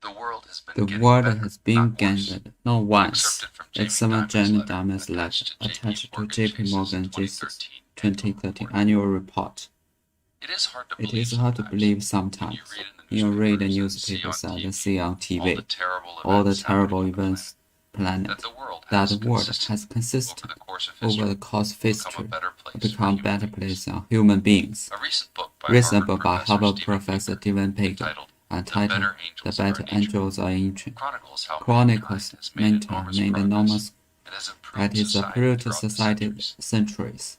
The world has been gained not once. It's 7 Jamie Dimon's letter attached to JP Morgan Chase's 2013 annual report. It is hard to believe sometimes. You read the newspapers and see on TV all the terrible events planet, that the world has consisted over the course of history to become a better place on human beings. Recent book by Harvard Professor Steven Pagan entitled The Better Angels Are Ancient chronicles mentor made enormous that is approved to society centuries.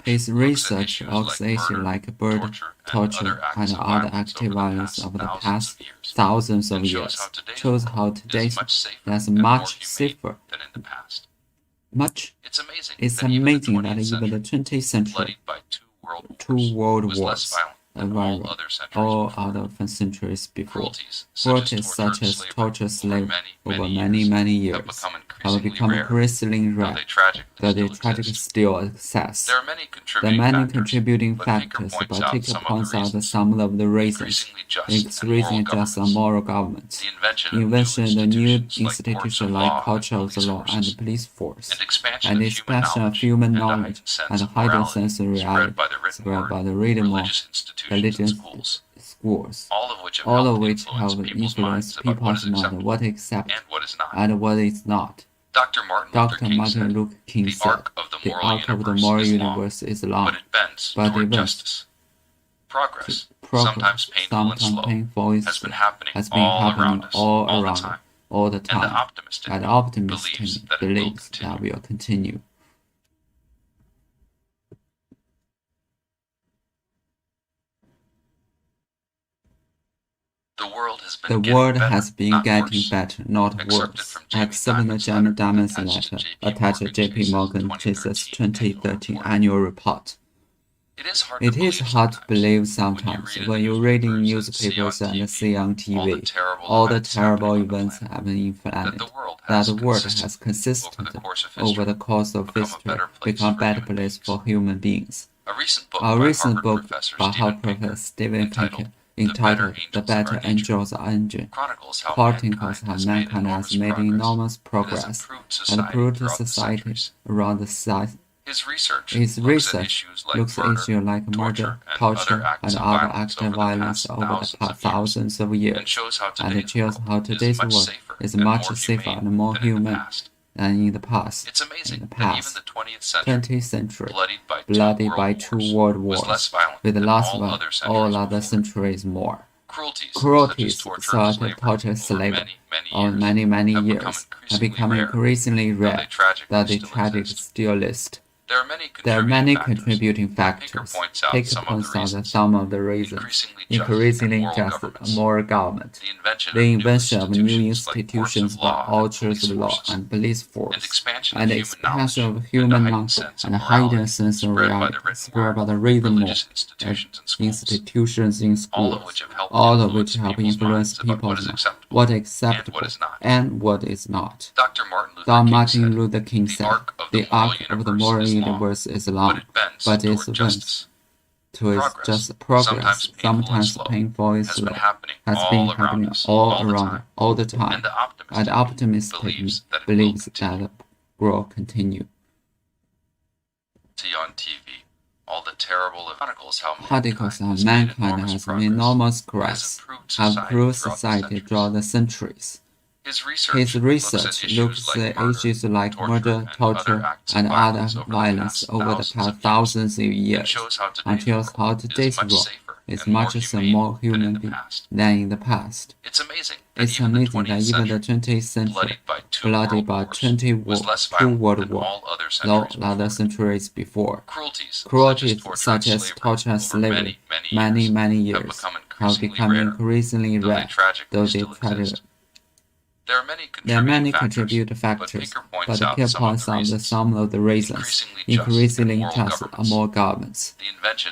His research looks issues like bird torture and other active violence of the past thousands of years shows how today's is much safer. It's amazing that even the 20th century, 2 world wars, all other centuries before, cruelties such as torture slavery over many years have become increasingly rare, though they tragically still exist. There are many contributing factors, but Ticker points out some of the reasons. Increasingly just a moral government, invention of the new institutions like culture of the law and the police force, and the expansion of human knowledge and heightened sense of reality spread by the rhythm of religious schools, all of which have influenced people's mind what is acceptable and what is not. Dr. Martin Luther King said, "The arc of the moral universe is long, but it bends. Progress, sometimes painful, has been happening all around us, all the time, and the optimist believes that will continue." The world has been getting better, not worse, except the Jamie Dimon's letter attached to JP Morgan Chase's 2013 annual report. It is hard to believe sometimes when you read in newspapers and see on TV all the terrible events happening in planet, that the world has consistently, over the course of history, become a better place for human beings. A recent book by Harvard Professor Steven Pagan entitled The Better Angels Are Ancient chronicles how mankind has made enormous progress and improved society around the size. His research looks at issues like murder, torture, and other active violence over the past thousands of years, and it shows how today's world is much safer and more human than in the past. In the past 20th century, bloodied by 2 world wars, with the last one all other centuries more. Cruelties such as torture slavery over many years have become increasingly rare, though the tragic still list. There are many contributing factors. Take points out some of the reasons. Increasingly just a moral government, the invention of new institutions by authors of law and police force, and the expansion of human knowledge and heightened sense of reality spread by the rhythm of institutions in schools, all of which have influenced people's mind what is acceptable and what is not. Dr. Martin Luther King said, "The arc of the moral universe is long, but its bends to its just progress, sometimes painful, is slow, has been happening all around, all the time, and the optimist believes that it will continue." Particles how mankind has made enormous progress, have proved society throughout the centuries. His research looks at issues like murder, torture, and other violence over the past thousands of years, and shows how today's world is much more human than in the past. It's amazing that even the 20th century, bloodied by 2 world wars, though other centuries before, cruelties such as torture and slavery many years have become increasingly rare, though they tragic. There are many contributing factors, but Picker points out some of the reasons. Increasingly just more governments,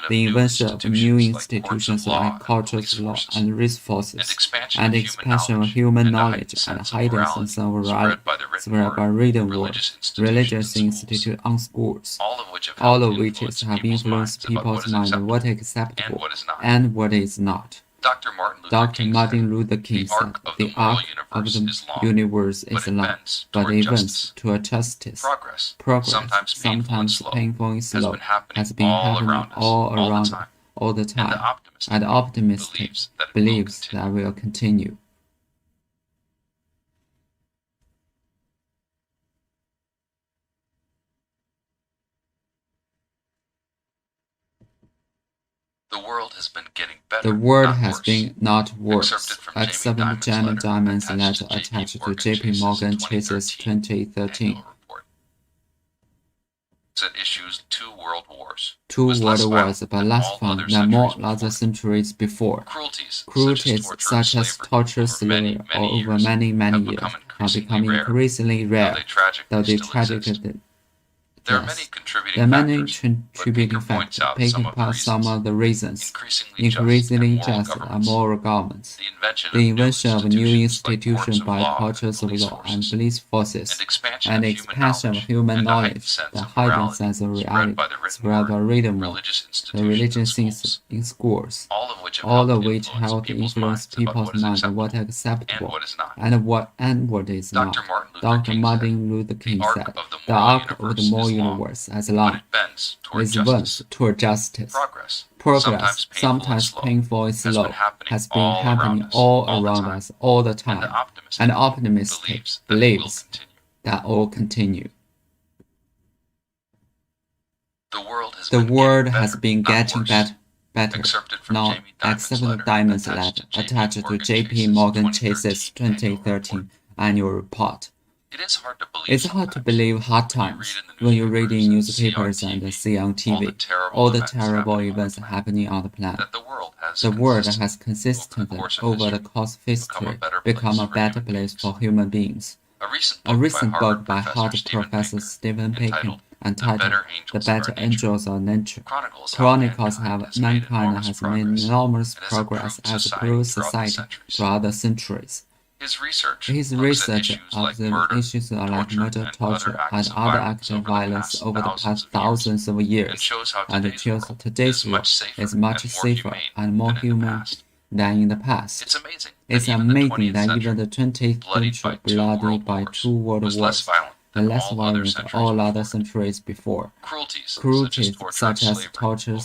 the invention of new institutions like cultures, law, and resource forces, and the expansion of human knowledge and heightened sense of reality spread by reading world, religious institutes and schools, all of which have influenced people's mind what is acceptable and what is not. Dr. Martin Luther King said, "The arc of the universe is long, but it bends toward justice. Progress, sometimes painful and slow, has been happening all around all the time, and the optimist believes that will continue." The world has been not worse, except the Jamie Dimon's letter attached to J.P. Morgan Chase's 2013. Two world wars, but less violent than more other centuries before. Cruelties such as torture, slavery, or over many years are becoming increasingly rare, though the tragic There are many contributing factors, picking apart some of the reasons. Increasingly just and moral governments. The invention of new institutions by cultures of law and police forces, and the expansion of human knowledge, the heightened sense of reality spread by reading more, the religious things in schools, all of which help to influence people's minds on what is acceptable and what is not. Dr. Martin Luther King said, "The arc of the moral universe as long is bends toward justice. Progress, sometimes painful and slow, has been happening all around us all the time, and the optimist believes that all continue." The world has been getting better, not except the Diamond's letter attached to J.P. Morgan Chase's 2013 annual report. It's hard to believe hard times when you read in newspapers and see on TV all the terrible events happening on the planet. The world has consistently, over the course of history, become a better place for human beings. A recent book by Harvard professor Stephen Pinker, entitled "The Better Angels of Nature," chronicles how mankind has made enormous progress as a plural society throughout the centuries. His research observed issues like murder, torture, and other acts of violence over the past thousands of years, and shows today's world is much safer and more human than in the past. It's amazing that even the 20th century, bloody by two world wars, the less violent than all other centuries before. Cruelties such as torture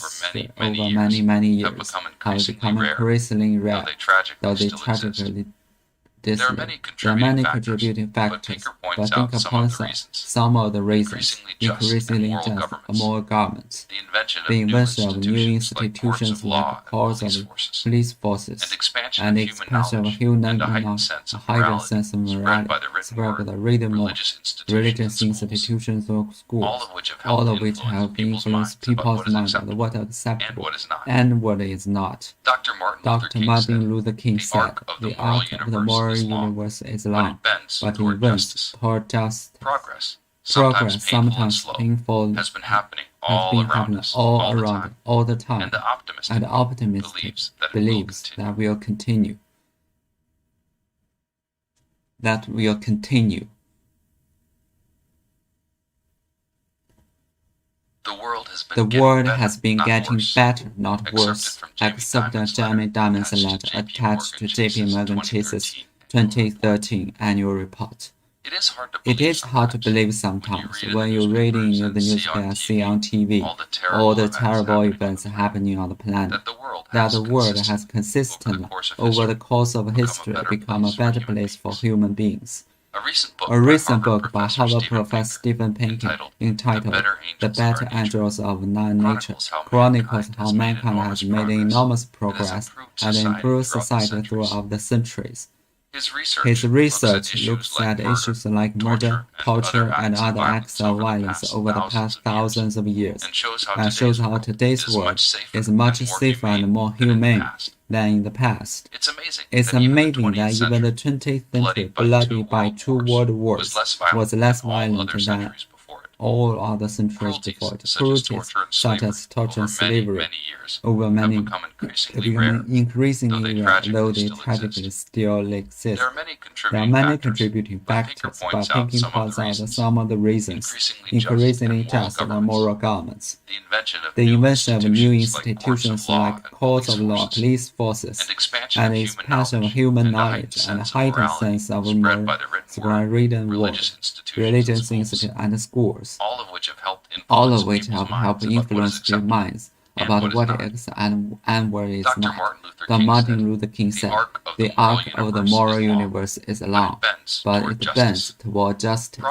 over many years have become increasingly rare, though they tragically There are many contributing factors, but think upon some of the reasons. Increasingly just more governments. The invention of new institutions like courts of police forces, and the expansion of human knowledge, a higher sense of morality, spread by the reading more, religious institutions or schools, all of which have influenced people's minds on what is acceptable and what is not. Dr. Martin Luther King said, "The arc of the moral universe is long, but it bends toward justice. Progress, sometimes painful, has been happening all around all the time, and the optimist believes that will continue. The world has been getting better, not worse, except the Jamie Dimon's letter attached to J.P. Morgan Chase's 2013 annual report. It is hard to believe sometimes when you read in the newspaper and see on TV all the terrible events happening on the planet, that the world has consistently, over the course of history, become a better place for human beings. A recent book by Harvard professor Stephen Pinker, entitled "The Better Angels of Nature," chronicles how mankind has made enormous progress and improved society throughout the centuries. His research looks at issues like murder, torture, and other acts of violence over the past thousands of years, and shows how today's world is much safer and more humane than in the past. It's amazing that even the 20th century, bloody by two world wars, was less violent than all other centuries before it. Cruelties such as torture and slavery over many have become increasingly rare, though they tragically still exist. There are many contributing factors, but Pinkin points out some of the reasons: increasingly just and moral governments, the invention of new institutions like courts of law, police forces, and the expansion of human knowledge and a heightened sense of moral written word, religious institutes, and schools, all of which have helped influence their minds about what is and what is not. But Martin Luther King said, "The arc of the moral universe is long, but it bends toward justice.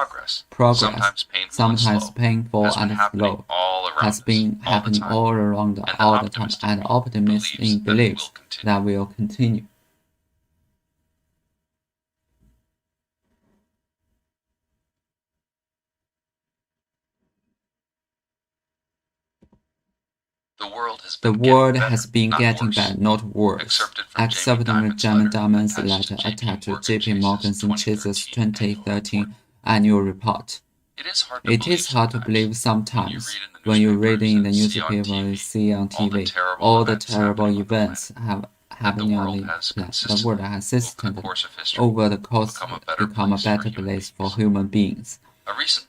Progress, sometimes painful and slow, has been happening all around all the time, and optimism believes that will continue." The world has been getting better, not worse. Accepting Jamie Dimon's letter attached to JP Morgan's Chase's 2013 annual report. It is hard to believe sometimes when you read in the newspaper or see on TV all the terrible events happening on the planet. The world has consistently, over the course, become a better place for human beings.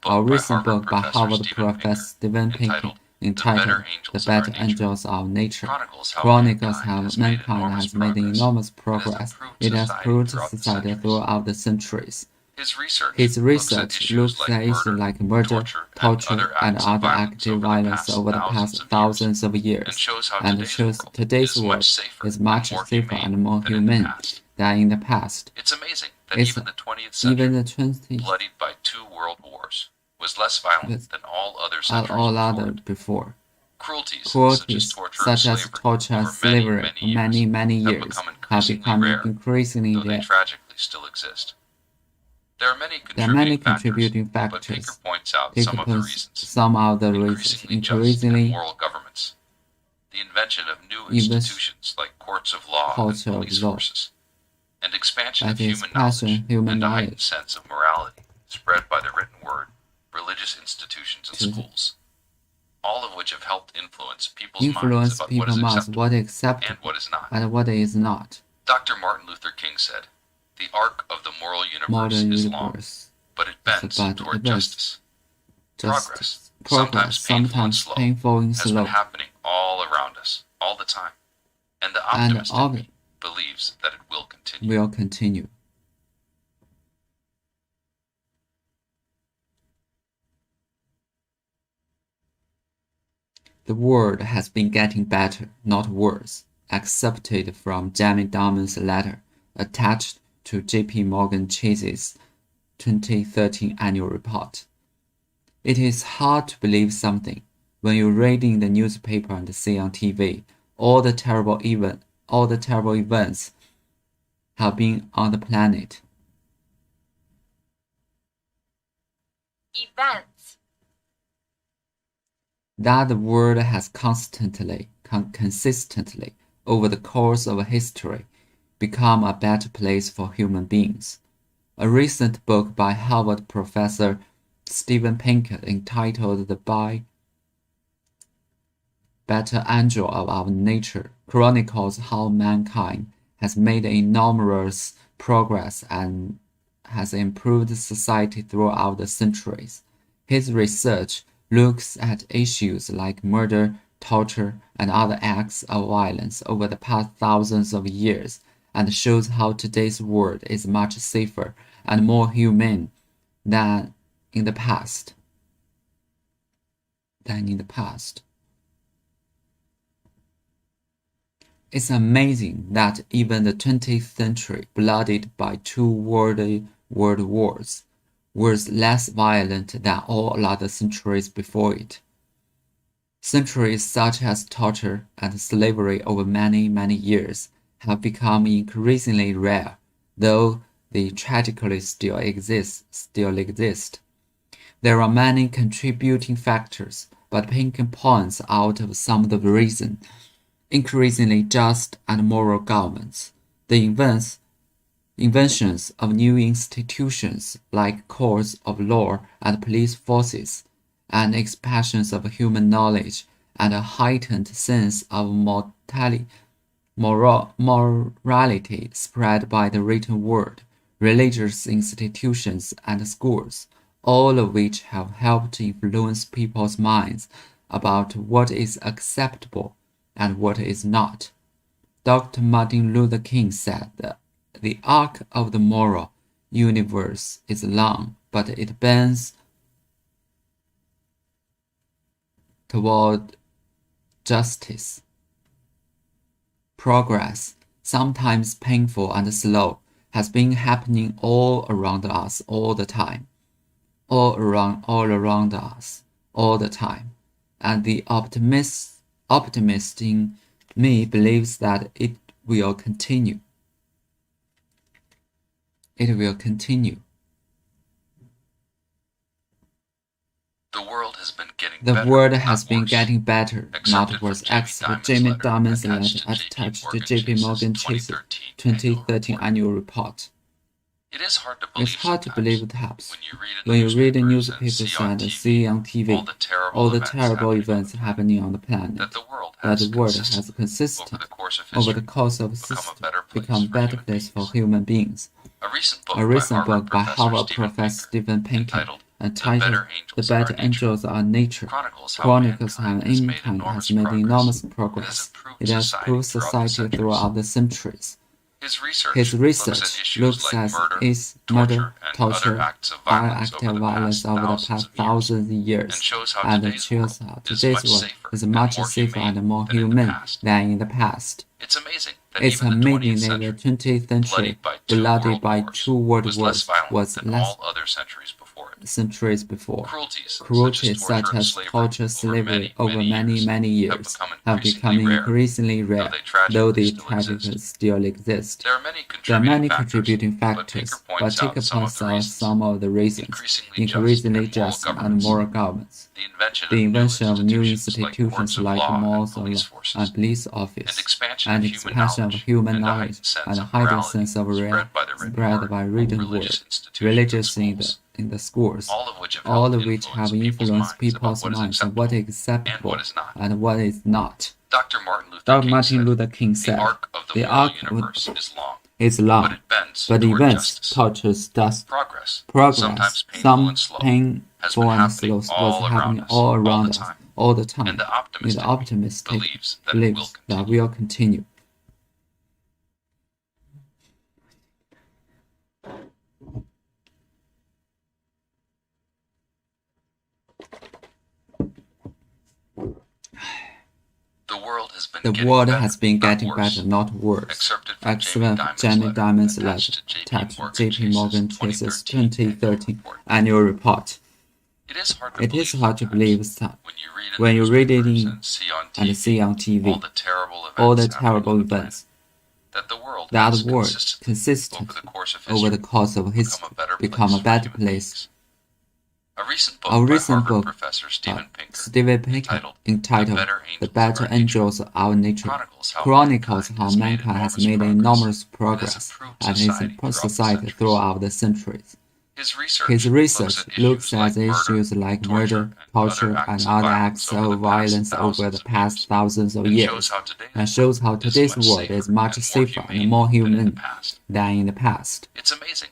A recent book by Harvard professor Steven Pinker entitled "The Better Angels of Nature" chronicles how mankind has made enormous progress. It has improved society throughout the centuries. His research looks at issues like murder, torture, and other active violence over the past thousands of years, and shows today's world is much safer and more humane than in the past. It's amazing that even the 20th century, bloodied by 2 world wars, was less violent than all other centuries before. Cruelties such as torture and slavery for many years have become increasingly rare. They tragically still exist. There are many contributing factors, but Pinker points out some of the reasons: increasingly moral governments, the invention of new institutions like courts of law and police forces, and expansion of human knowledge and a heightened sense of morality spread by the written word, religious institutions and schools, all of which have helped influence people's minds about what is acceptable and what is not. Dr. Martin Luther King said, "The arc of the moral universe is long, but it bends toward justice. Progress, sometimes painful and slow, has been happening all around us, all the time, and the optimist believes that it will continue." The world has been getting better, not worse, accepted from Jamie Dimon's letter attached to JP Morgan Chase's 2013 annual report. It is hard to believe something when you read in the newspaper and see on TV all the terrible events have been on the planet. Events. That the world has consistently, over the course of history, become a better place for human beings. A recent book by Harvard professor Steven Pinker entitled "The Better Angel of Our Nature" chronicles how mankind has made enormous progress and has improved society throughout the centuries. His research looks at issues like murder, torture, and other acts of violence over the past thousands of years, and shows how today's world is much safer and more humane than in the past. It's amazing that even the 20th century, bloodied by 2 world wars, was less violent than all other centuries before it. Centuries such as torture and slavery over many years have become increasingly rare, though they tragically still exist. There are many contributing factors, but Pinker points out some of the reasons: increasingly just and moral governments, the inventions of new institutions like courts of law and police forces, and expansions of human knowledge, and a heightened sense of morality spread by the written word, religious institutions, and schools, all of which have helped influence people's minds about what is acceptable and what is not. Dr. Martin Luther King said that the arc of the moral universe is long, but it bends toward justice. Progress, sometimes painful and slow, has been happening all around us all the time. All around us all the time. And the optimist in me believes that it will continue. It will continue. The world has been getting better, not worse. Excerpt Jamie Dimon's letter attached to J.P. Morgan Chase's 2013 annual report. It's hard to believe perhaps when you read the newspapers and see on TV all the terrible events happening on the planet, that the world has consistent over the course of history become a better place for human beings. A recent book by Harvard professor Stephen Pinker entitled The Better Angels Are Nature chronicles how mankind has made enormous progress. It has improved society throughout the centuries. His research looks at murder, torture, and active violence over the past thousands of years, and shows how today's world is much safer and more humane than in the past. It's amazing that It's even the amazing 20th that the century, 20th century, bloodied by two world wars, wars, was than less all other centuries before it. centuries before. Cruelties such as torture, slavery over many years have become increasingly rare, though the tragedies still exist. There are many contributing factors, but Pinker points out some of the reasons: increasingly just and moral governments, the invention of new institutions like malls and police office, and expansion of human knowledge and a heightened sense of reality spread by written word, religious in the schools, all of which have influenced people's minds on what is acceptable and what is not. Dr. Martin Luther King said, the arc of the universe is long, but toward events justice. towards Progress, progress, sometimes painful and slow, was happening all around us all the time. And the optimist believes believes that will continue. The world has been getting better, not worse. Excerpt from Jamie Dimon's letter attached to J.P. Morgan Chase's 2013 annual report. It is hard to believe that when you read it and see on TV all the terrible events, that the world consistent over the course of history become a better place. A recent book by Professor Stephen Pinker entitled The Better Angels of Our Nature chronicles how mankind has made enormous progress and has improved society throughout the centuries. His research looks at issues like murder, torture, and other acts of violence over the past thousands of years, and shows how today's world is much safer and more human than in the past.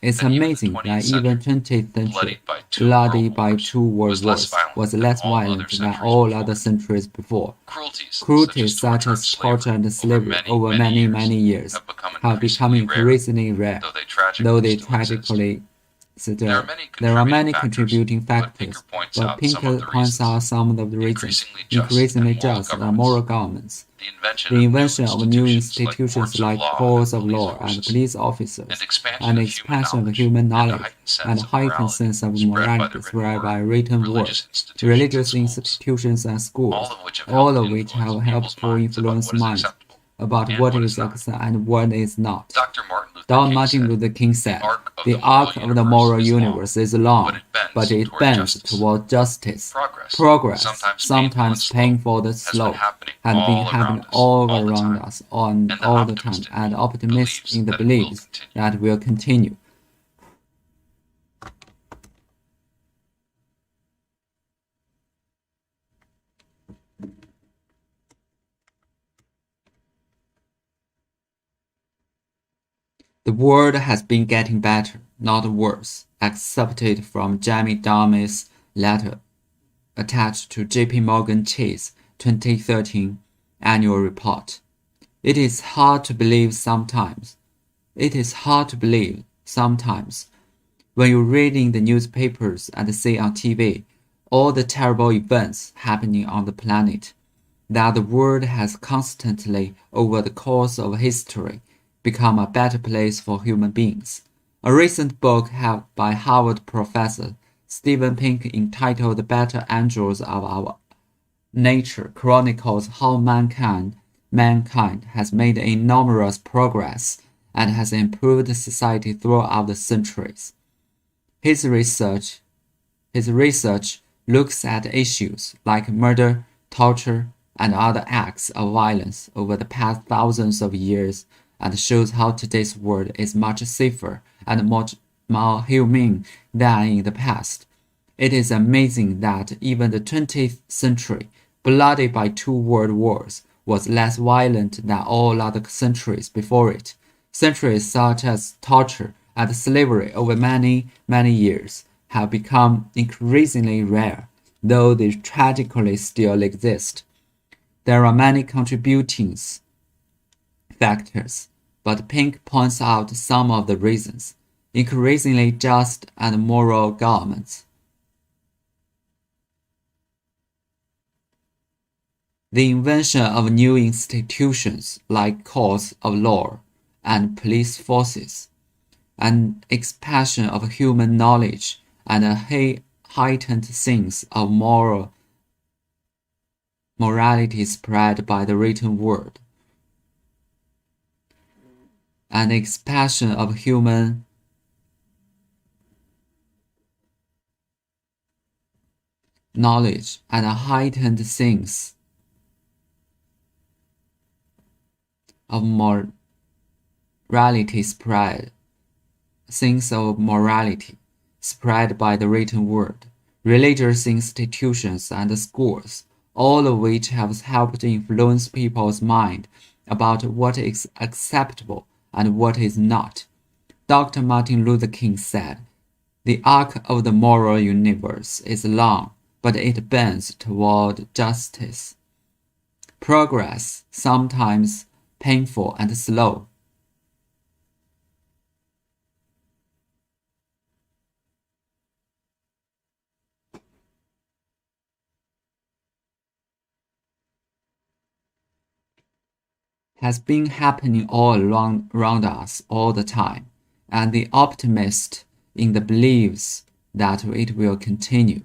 It's amazing that even 20th century, bloodied by two world wars, was less violent than all other centuries before. Cruelties such as torture and slavery over many years have become increasingly rare, though they tragically there are many contributing factors, but Pinker points out some of the reasons: increasingly just and moral governments, the invention of new institutions like courts of law and police officers, and the expansion of human knowledge, and a heightened sense of morality spread by written word, religious institutions and schools, all of which have helped to influence minds about what is acceptable and what is not. Dr. Martin Luther King said, the arc of the moral universe is long, but it bends toward justice. Progress, sometimes painful and slow, has been happening all around us all the time, and optimistic in the beliefs that will continue. The world has been getting better, not worse, accepted from Jamie Dimon's letter attached to J.P. Morgan Chase 2013 annual report. It is hard to believe sometimes. When you read in the newspapers and see on TV all the terrible events happening on the planet, that the world has constantly, over the course of history, become a better place for human beings. A recent book by Harvard professor Steven Pink entitled The Better Angels of Our Nature chronicles how mankind has made enormous progress and has improved society throughout the centuries. His research looks at issues like murder, torture, and other acts of violence over the past thousands of years and shows how today's world is much safer and much more humane than in the past. It is amazing that even the 20th century, bloodied by 2 world wars, was less violent than all other centuries before it. Centuries such as torture and slavery over many, many years have become increasingly rare, though they tragically still exist. There are many contributing factors, but Pink points out some of the reasons. Increasingly just and moral governments. The invention of new institutions like courts of law and police forces, an expansion of human knowledge and a heightened sense of morality spread by the written word, an expansion of human knowledge and a heightened sense of morality spread by the written word, religious institutions and schools, all of which have helped influence people's mind about what is acceptable and what is not. Dr. Martin Luther King said, "The arc of the moral universe is long, but it bends toward justice. Progress, sometimes painful and slow, has been happening all around us all the time, and the optimist in the believes that it will continue."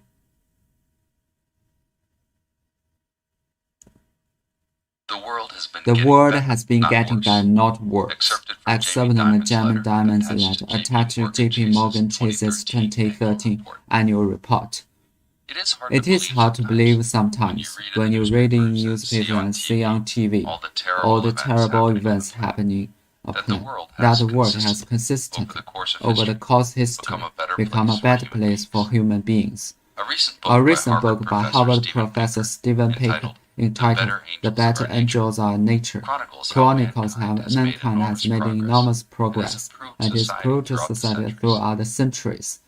The world has been getting better, not worse, except on the Jamie Dimon's letter attached to J.P. Morgan Chase's 2013 annual report. It is hard to believe sometimes when you read in newspapers and see on TV all the terrible events happening that the world has consistently, over the course of history, become a better place for human beings. A recent book by Harvard professor Steven Pink entitled The Better Angels of Nature chronicles how mankind has made enormous progress and is proved to society throughout the centuries.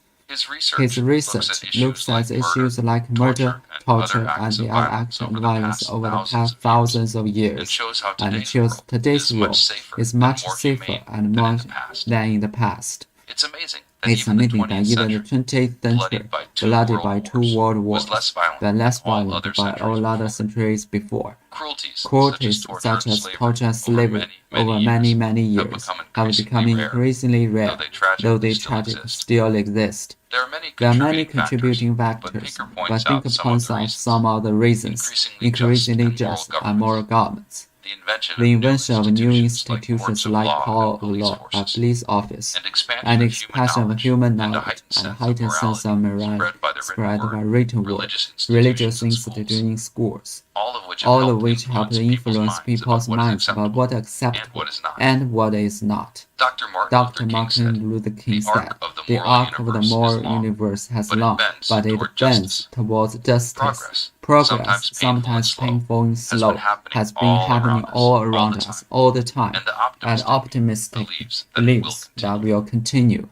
His research looks at issues like murder, torture, and the other acts of violence over the past thousands of years, and shows today's world is much safer and more than in the past. It's amazing that even the 20th century, bloodied by 2 world wars, but less violent by all other centuries before. Cruelties such as torture and slavery over many, many years have become increasingly rare, though they tragically still exist. There are many contributing factors, but Pink points out some of the reasons: increasingly just and moral governments. The invention of new institutions like court of law, a police office, and expansion of human knowledge and a heightened sense of morality spread by written word, religious institutions in schools, all of which helped influence people's minds about what is acceptable and what is not. Dr. Martin Luther King said, "The arc of the moral universe has long, but it bends towards justice. Progress, sometimes painful and slow, has been happening all around us all the time, and optimistic believes that will continue."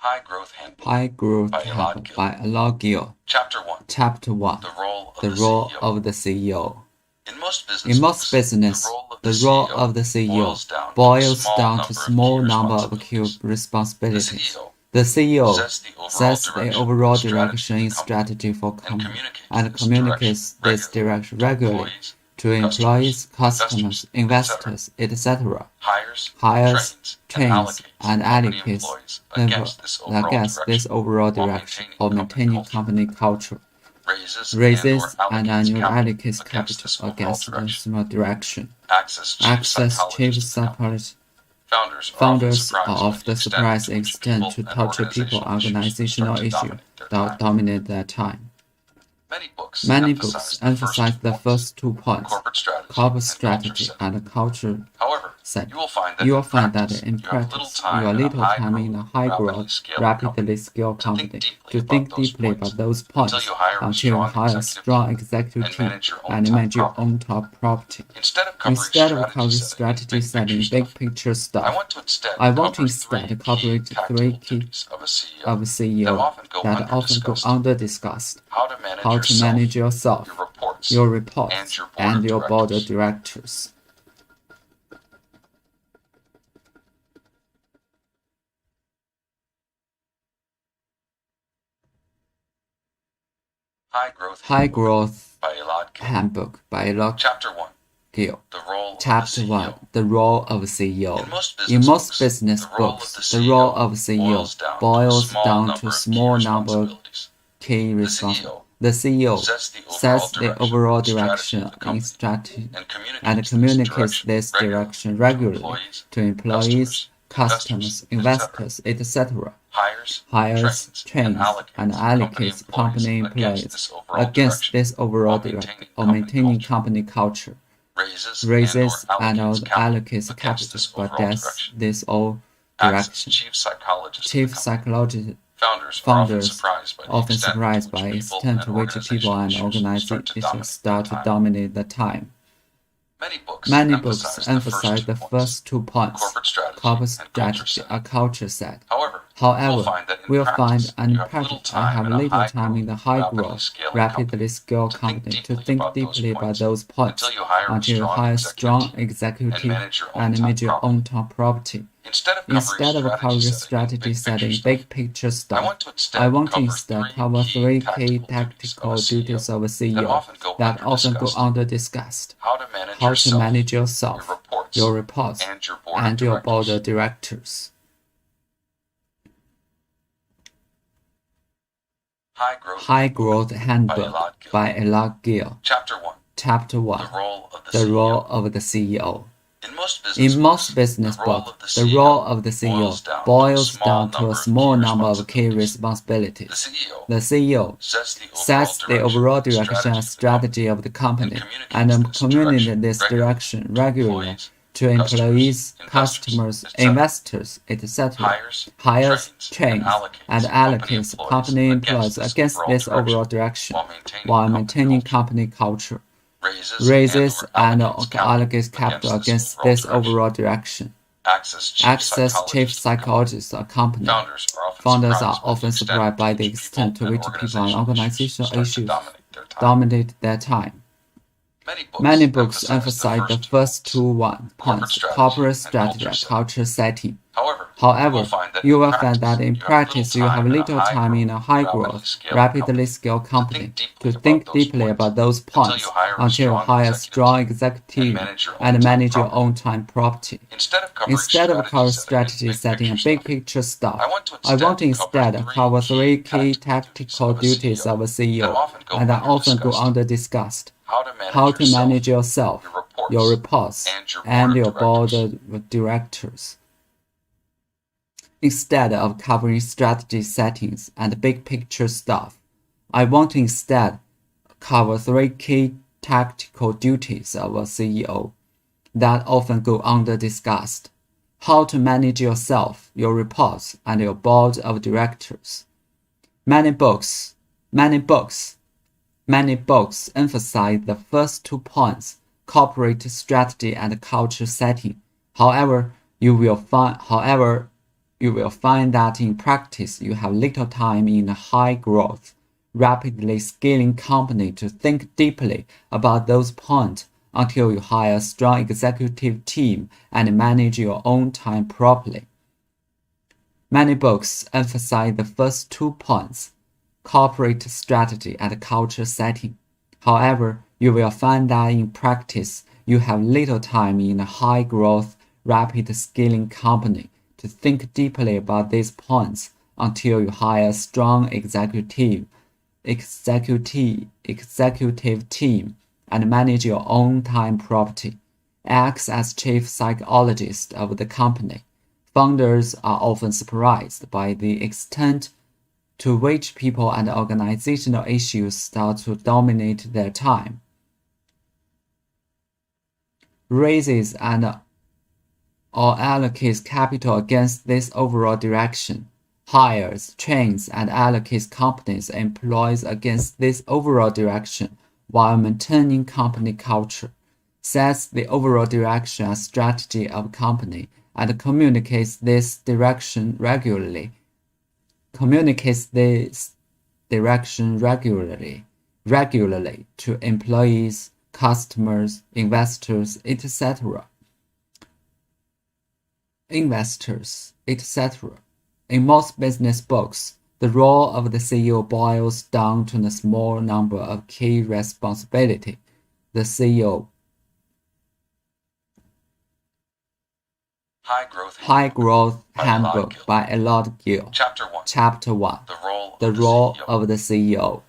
High Growth Handbook by Aloud. Chapter 1. The role of the CEO. In most business, the role of the CEO boils down to a small number of key responsibilities. The CEO sets the overall direction in strategy for company and communicates this direction regularly to employees, customers, investors, etc. Hires, trains, and allocates against this overall direction of maintaining company culture. Raises and annual allocates capital against this direction. Access chief psychologist. Founders are often surprised extent to torture people organizational issues that dominate their time. Many books emphasize the first 2 points, corporate strategy and culture set. You will find that in practice, you are little time in a high-growth, rapidly scale company to think deeply about those points until you hire a strong executive team and manage your own top property. Instead of covering strategy setting big picture stuff, I want to instead cover 3 keys of a CEO that often go under discussed. How to manage yourself, your reports, and your board of directors. High Growth Handbook by Aloud. Chapter 1. The role of CEO. In most business books, the role of CEO boils down to a small number of key responsibilities. The CEO sets the overall direction in strategy and communicates this direction regularly to employees, customers, investors, etc. Hires, trains, and allocates company employees against this overall direction of maintaining company culture. Raises and allocates capital but against this all direction. Chief psychologist. Founders often surprised by the extent to which people and organizations start to dominate the time. Many books emphasize the first 2 points, corporate strategy and culture set. However, we'll find in practice I have little time in the high-growth, rapidly scale company to think deeply about those points until you hire a strong executive and manage your own top property. Instead of covering strategy setting big picture stuff, I want to instead cover 3 key tactical duties of a CEO that often go under discussed. How to manage yourself, your reports, and your board of directors. High Growth Handbook by Aloud. Chapter 1. The role of the CEO. In most business books, the role of the CEO boils down to a small number of key responsibilities. The CEO sets the overall direction and strategy of the company and communicates this direction regularly to employees, customers, investors, etc. Hires, trains, and allocates company employees against this overall direction while maintaining company culture. Raises and allocates capital against this overall direction. Access chief psychologists or company. Founders are often surprised by the extent to which people and organizational issues dominate their time. Many books emphasize the first two points, corporate strategy and culture setting. However, you will find that in practice you have little time in a high-growth, rapidly scaled company to think deeply about those points until you hire a strong executive and manage your own time properly. Instead of cover strategy setting and big picture stuff, I want to instead cover three key tactical duties of a CEO and that often go under-discussed. How to manage yourself, your reports, and your board of directors. Instead of covering strategy settings and big picture stuff, I want to instead cover three key tactical duties of a CEO that often go under-discussed. How to manage yourself, your reports, and your board of directors. Many books emphasize the first 2 points, corporate strategy and culture setting. However, you will find that in practice you have little time in a high-growth, rapidly scaling company to think deeply about those points until you hire a strong executive team and manage your own time properly. Many books emphasize the first 2 points, corporate strategy and culture setting. However, you will find that in practice, you have little time in a high-growth, rapid scaling company to think deeply about these points until you hire a strong executive team and manage your own time properly. Acts as chief psychologist of the company. Founders are often surprised by the extent to which people and organizational issues start to dominate their time. Raises and or allocates capital against this overall direction. Hires, trains, and allocates companies' employees against this overall direction while maintaining company culture. Sets the overall direction and strategy of company and communicates this direction regularly. Regularly to employees, customers, investors, etc. In most business books, the role of the CEO boils down to a small number of key responsibilities. The CEO High Growth Handbook by Aloud. Chapter 1. The role of the CEO.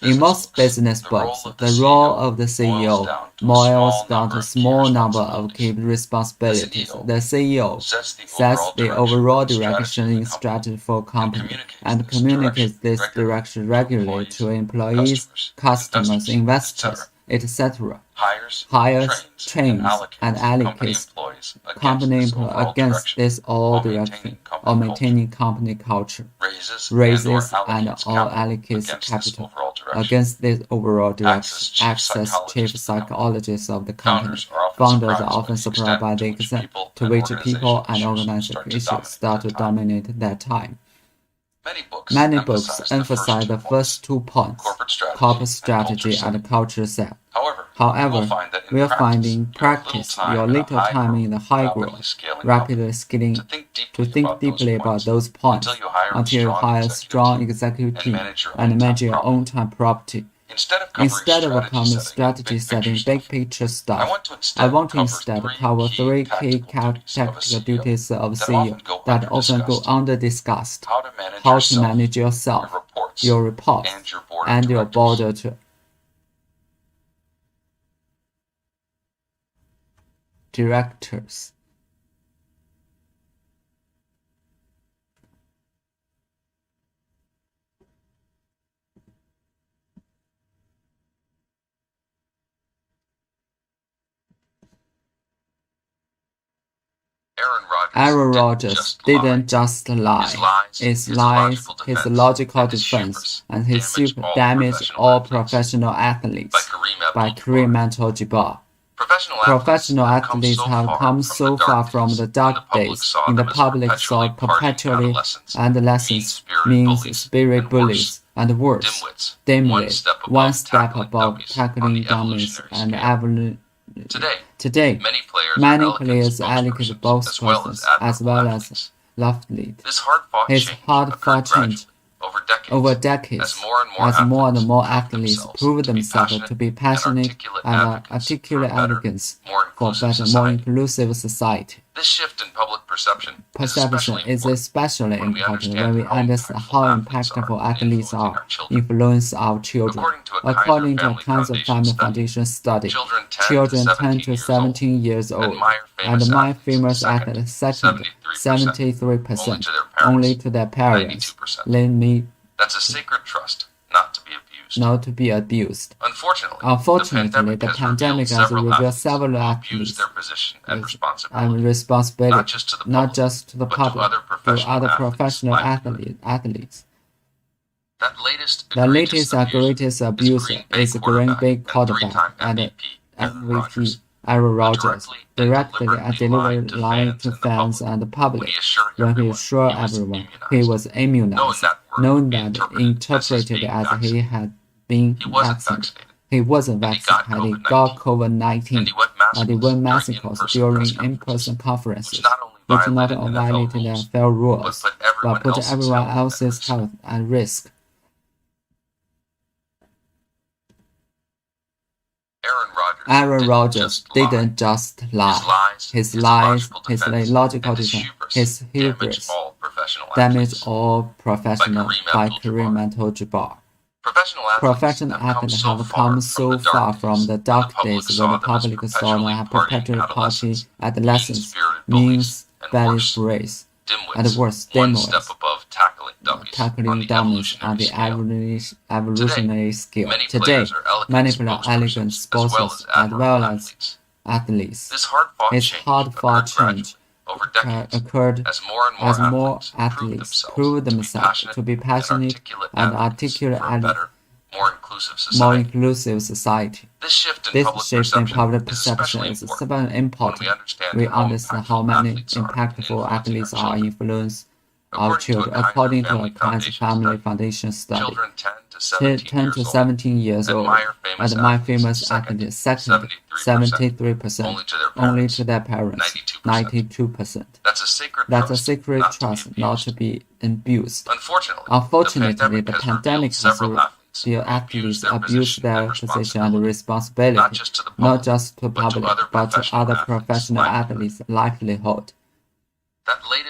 In most business books, the role of the CEO boils down to a small number of key responsibilities. The CEO sets the overall direction in strategy for a company and communicates this direction regularly to employees, customers, investors, etc. Hires, trains, and allocates company against this all direction or maintaining company culture. Raises and all allocates capital against this overall direction. Acts as chief psychologists of the company. Founders are often surprised by the extent to which people and organizational issues start to dominate their time. Many books emphasize the first 2 points, corporate strategy and culture set. However, we'll find in practice your little time in the high growth, rapidly scaling to think deeply about those points until you hire a strong executive team and manage your own time properly. Instead of a common strategy setting big picture stuff, I want to instead cover 3 key tactical duties of CEO that often go under-discussed. How to manage yourself, your reports, and your board of directors. Aaron Rodgers didn't just lie. His lies, his logical defense, and his super damaged all professional athletes by Kareem Abdul-Jabbar. Professional athletes have come so far from the dark days in the public saw perpetually and lessons means spirit bullies and worse, dimwits, one step above tackling dummies and evolution. Today, many players allocate spokespersons as well as Aloud. His hard-fought change over decades, as more and more athletes prove themselves to be passionate and articulate advocates for better, more inclusive society. This shift in public perception is especially important when we understand how impactful athletes are influence our children. According to a Cancer Family Foundation study, children 10 to 17 years old admire famous athletes second, 73%, only to their parents. That's a sacred trust, not to be abused. Unfortunately, the pandemic has revealed several athletes and responsibility, not just to the public, but to other professional athletes. The latest and greatest abuser is Green Bay quarterback and MVP Aaron Rodgers, directly and delivered lying to fans and the public when he assured everyone he was immunized, knowing that interpreted as he had been vaccinated. He wasn't vaccinated, he got COVID-19, and he won massacres during in-person conferences, which not only violated the NFL rules, but put everyone else's health at risk. Aaron Rodgers didn't just lie. His lies, his illogical defense, his hubris damaged all professional by Kareem Abdul-Jabbar. Professional athletes have come so far from the dark days when the public saw them perpetuate party adolescence, means bellish race, and worse, dimwits, tackling dummies and the evolutionary skill. Today, many players are elegant sportsmen as well as athletes. His hard-fought change occurred as more athletes proved themselves to be passionate and articulate and more inclusive society. This shift in public perception is especially important. We understand how many impactful athletes are influencing our children. According to a Cancer Family Foundation study, 10 to 17 years old admire famous athletes second, 73%, only to their parents, 92%. That's a sacred trust, not to be abused. Unfortunately, the pandemic has revealed athletes abuse their position and responsibility, not just to the public, but to other professional athletes' livelihood.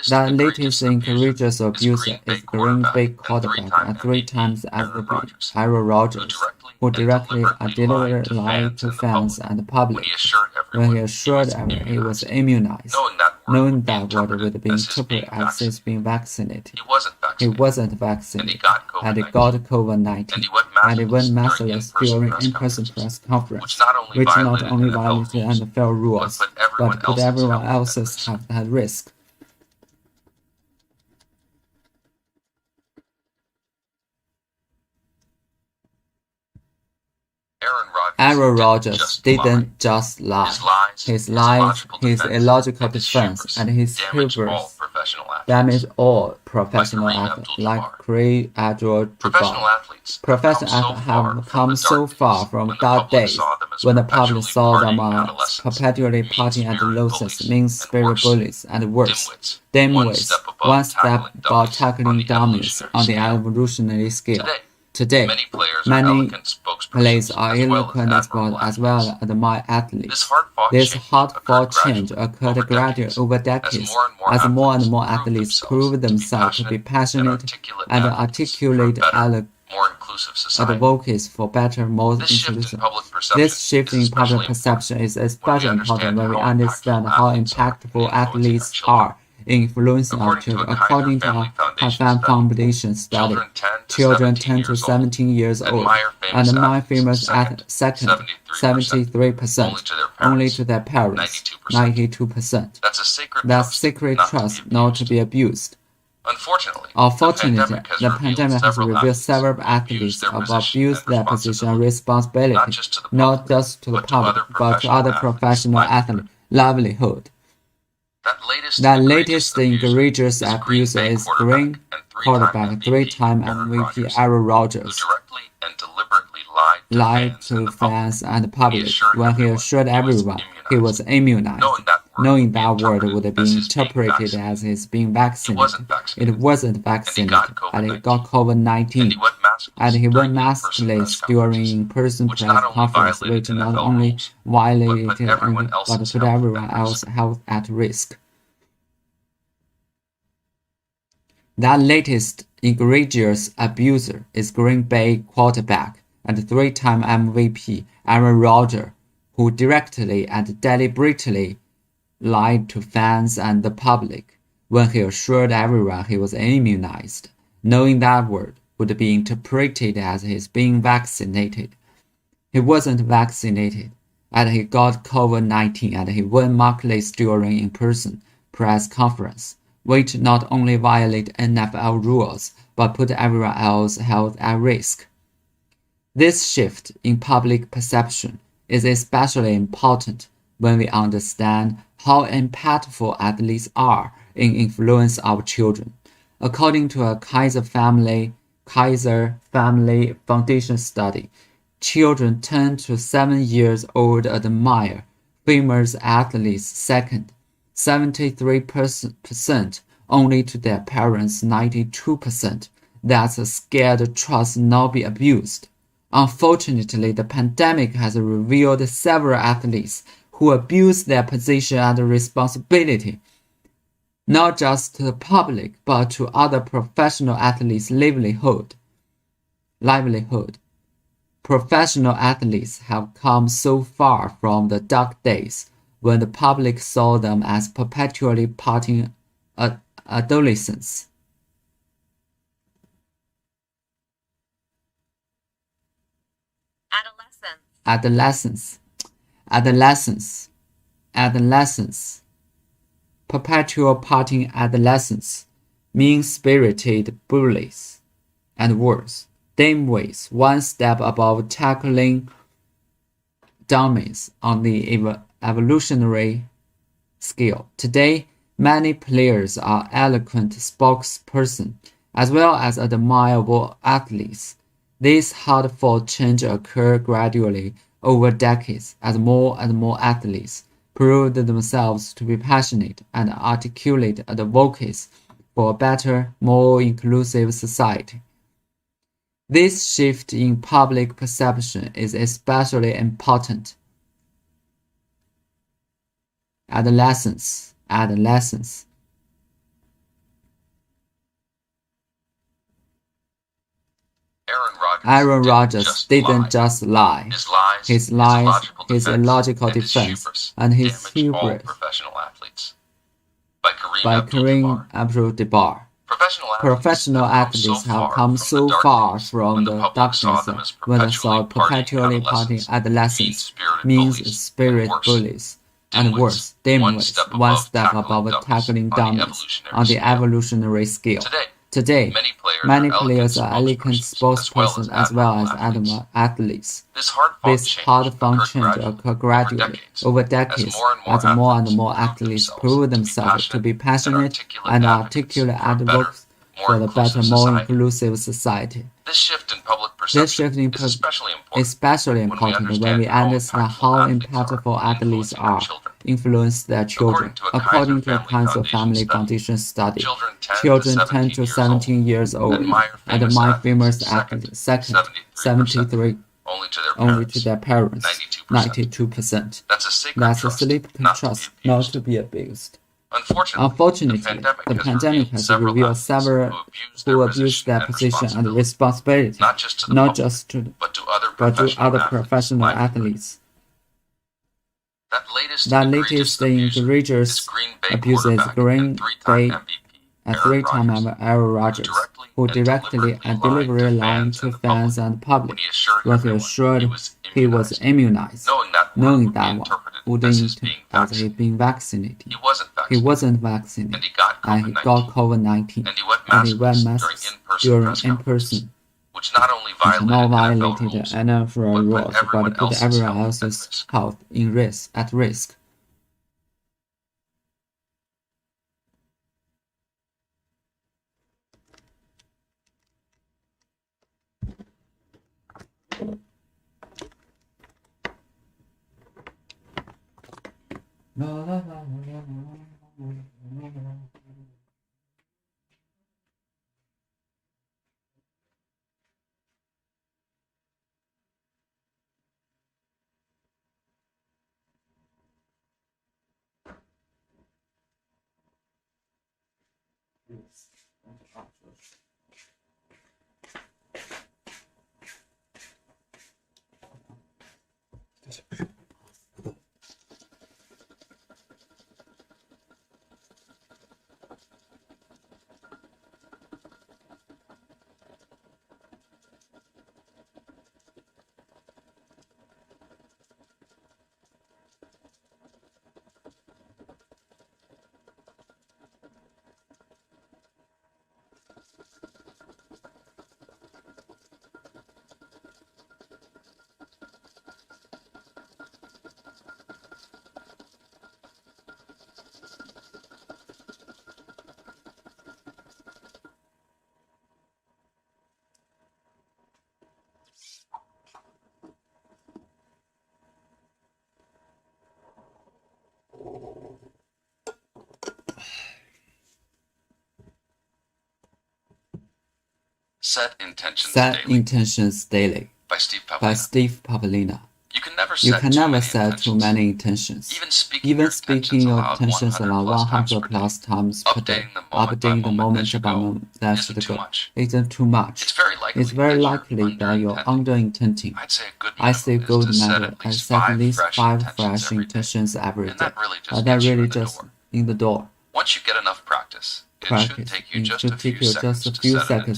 That latest egregious abuser is Green Bay quarterback and 3 times MVP Aaron Rodgers, who directly and deliberately lied to fans and the public when he assured everyone he was immunized, knowing that what would be interpreted as his being vaccinated. He wasn't vaccinated, and he got COVID-19, and he went maskless during in-person press conference, which not only violated NFL rules, but put everyone else's health at risk. Aaron Rodgers didn't just lie. His lies, his illogical defense, and his hubris damaged all professional athletes like Kareem Abdul-Jabbar. Professional athletes have come so far from dark days when the public saw them as perpetually partying adolescents, mean-spirited bullies, and worse, dimwits, one step above tackling dummies on the evolutionary scale. Today, many players are eloquent as well as admire athletes. This hard-fought change occurred gradually over decades as more and more athletes prove themselves to be passionate and articulate advocates for better, more inclusive. This shift in public perception is especially important when we understand how impactful athletes are influencing our children. According to a Family Foundation study, children 10 to 17 years old admire famous athletes second, 73%, only to their parents, 92%. That's sacred trust, not to be abused. Unfortunately, the pandemic has revealed several athletes have abused their position and responsibility, not just to the public, but to other professional athletes' livelihood. That latest egregious abuser is Green quarterback, three-time MVP Aaron Rodgers, lied to fans and the public when he assured everyone he was immunized, knowing that word would be interpreted as his being vaccinated. It wasn't vaccinated, and he got COVID-19, and he went maskless during in-person press conference, which not only violated but put everyone else's health at risk. That latest egregious abuser is Green Bay quarterback and three-time MVP Aaron Rodgers, who directly and deliberately lied to fans and the public when he assured everyone he was immunized, knowing that word would be interpreted as his being vaccinated. He wasn't vaccinated, and he got COVID-19, and he went markless during in-person press conference, which not only violate NFL rules but put everyone else's health at risk. This shift in public perception is especially important when we understand how impactful athletes are in influence of children. According to a Kaiser Family Foundation study, children 10 to 7 years old admire famous athletes second, 73% only to their parents, 92%. That's a scared trust not be abused. Unfortunately, the pandemic has revealed several athletes who abuse their position and responsibility, not just to the public, but to other professional athletes' livelihood. Professional athletes have come so far from the dark days when the public saw them as perpetually partying adolescents. Adolescence. Perpetual partying adolescents, mean-spirited bullies, and worse, dimwits one step above tackling dummies on the evolutionary scale. Today, many players are eloquent spokespersons as well as admirable athletes. This hard-fought change occurred gradually over decades as more and more athletes proved themselves to be passionate and articulate advocates for a better, more inclusive society. This shift in public perception is especially important. Adolescence. Aaron Rodgers didn't just lie. His lies, his illogical defense, and his hubris by Kareem Abdul-Jabbar. Professional athletes have come so far from the darkness when they saw perpetually partying adolescents, mean-spirited bullies, and worse, dimwits one step above tackling dummies on the evolutionary scale. Today, many players are eloquent spokespersons as well as athletes. This hard-fought change occurred gradually over decades as more and more athletes prove themselves to be passionate and articulate advocates for a better, more inclusive society. This shift in perception is especially important when we understand how impactful athletes are influence their children. According to a Kaiser Family Foundation study, children 10 to 17 years old admire famous athletes second, 73 only to their parents, 92%. That's a sleeping trust not to be abused. Unfortunately, the pandemic has revealed several who abuse their position and responsibility, not just to but to other professional athletes. That latest egregious abuses Green Bay a three-time Aaron Rodgers, who directly and deliberately lied to fans and public when he assured he was immunized, knowing that one wouldn't as he'd been vaccinated. He wasn't vaccinated, and he got COVID-19, and he went masks during in-person, which not violated NFL rules but put everyone else's health at risk. Set Intentions Daily by Steve Pavlina. You can never set too many intentions. Even speaking your intentions aloud 100 plus times per day, updating the moment by moment that's the goal, isn't too much. It's very likely that you're under-intending. I say a good method and set at least 5 fresh intentions every day. But that really just in the door. Once you get enough practice, it should take you just a few seconds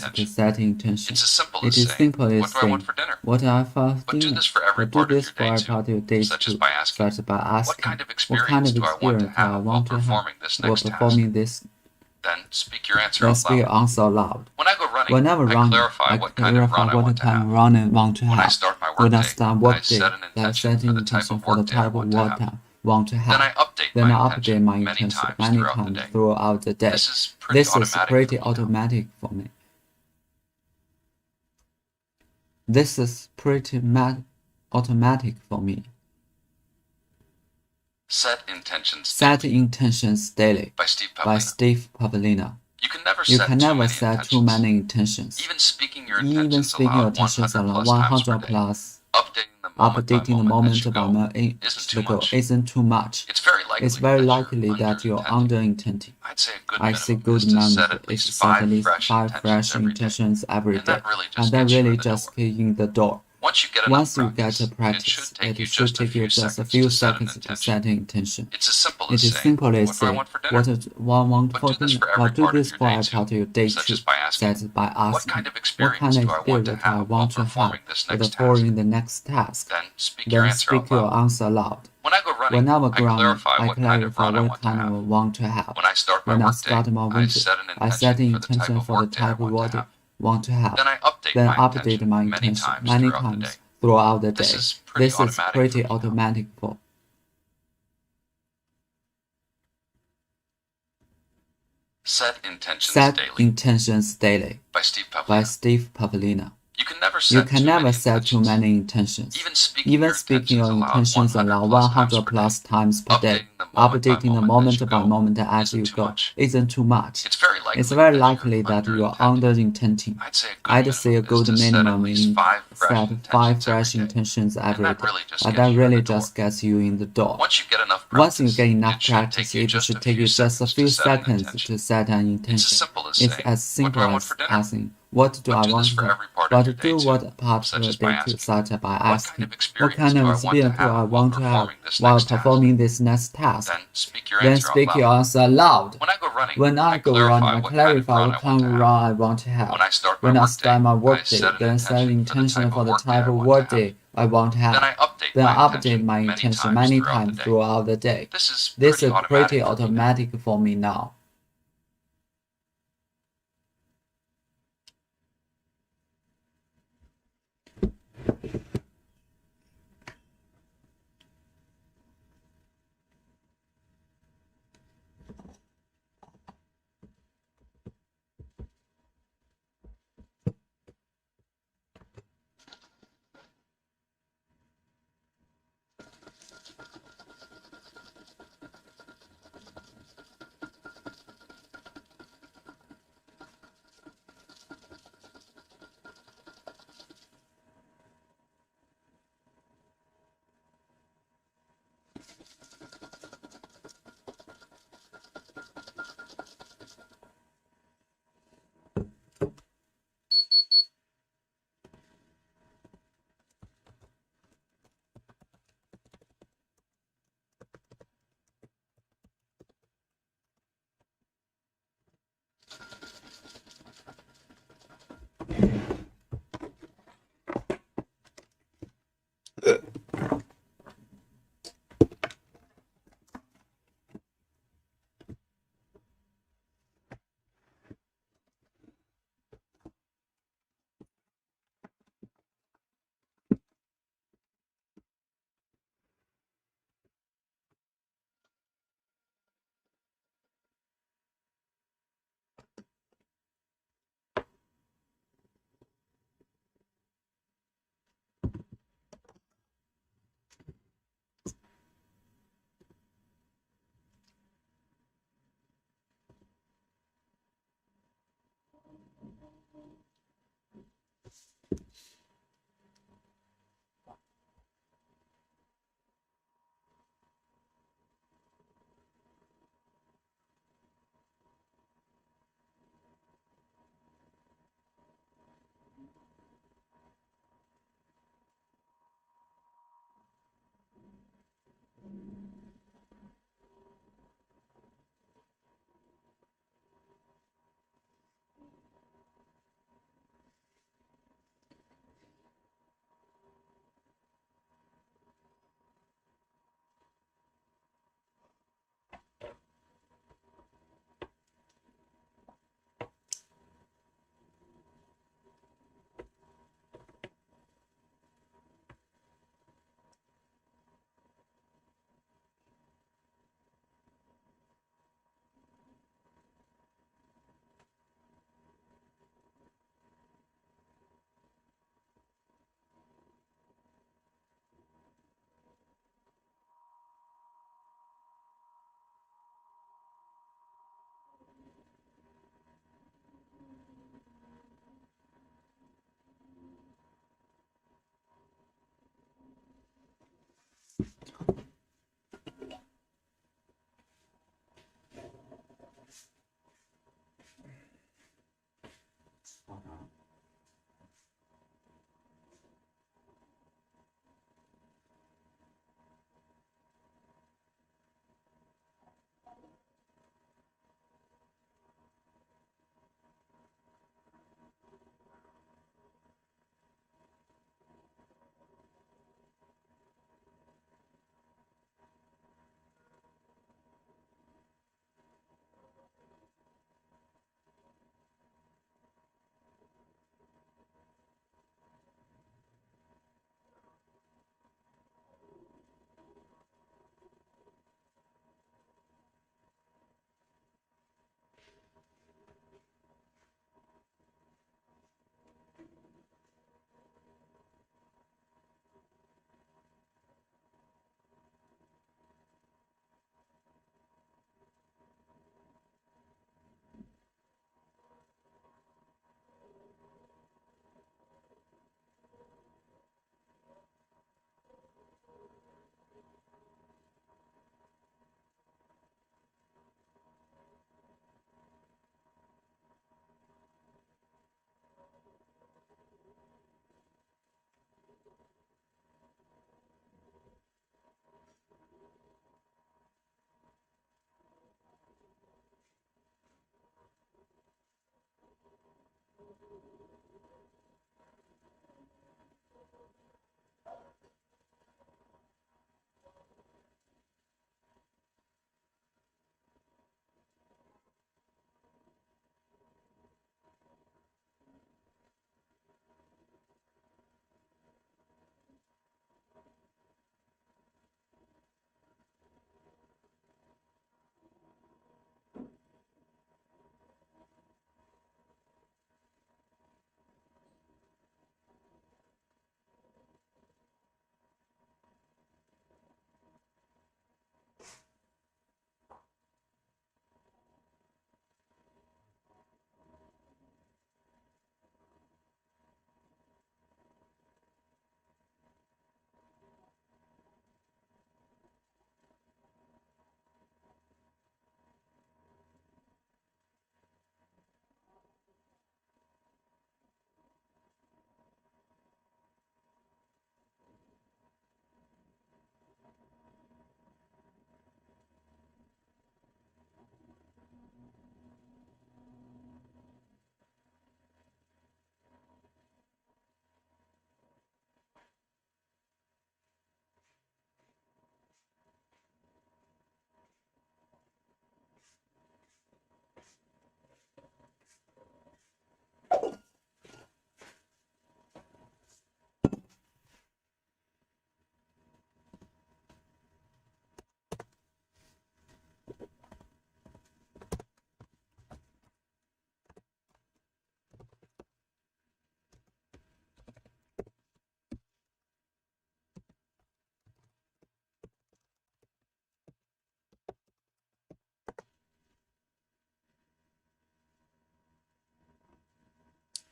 to set intention. It is simple as saying, what do I want for dinner? But do this for every part of your day too, such as by asking, what kind of experience do I want to have while performing this next task? Then speak your answer aloud. When I go running, I clarify what kind of run I want to have. When I start workday, I set an intention for the type of work I want to have. Then I update my intention many times throughout the day. This is pretty automatic for me. This is pretty automatic for me. Set Intentions Daily by Steve Pavlina. You can never set too many intentions. Even speaking your intentions aloud 100 plus, updating the moment by moment the goal isn't too much. It's very likely that you're under-intending. I say good method is set at least 5 fresh intentions every day, and that really just get in the door. Once you get to practice, it should take you just a few seconds to set an intention. It is simple as saying, what do I want for dinner? But do this for every part of your day too, set by asking, what kind of experience do I want to have while performing the next task? Then speak your answer aloud. When I go running, I clarify what kind of I want to have. When I start my workday, I set an intention for the type of work I want to have. Then update my intention many times throughout the day. This is pretty automatic for. Set Intentions Daily by Steve Pavlina. You can never set too many intentions. Even speaking your intentions aloud 100 plus times per day, updating the moment by moment as you go, isn't too much. It's very likely that you are under-intending. I'd say a good minimum is set 5 fresh intentions every day, but that really just gets you in the door. Once you get enough practice, it should take you just a few seconds to set an intention. It's as simple as asking, what do I want for? But do what part of the day to start by asking, what kind of experience do I want to have while performing this next task? Then speak your answer aloud. When I go running, I clarify what kind of run I want to have. When I start my workday, then set an intention for the type of workday I want to have. Then I update my intention many times throughout the day. This is pretty automatic for me now.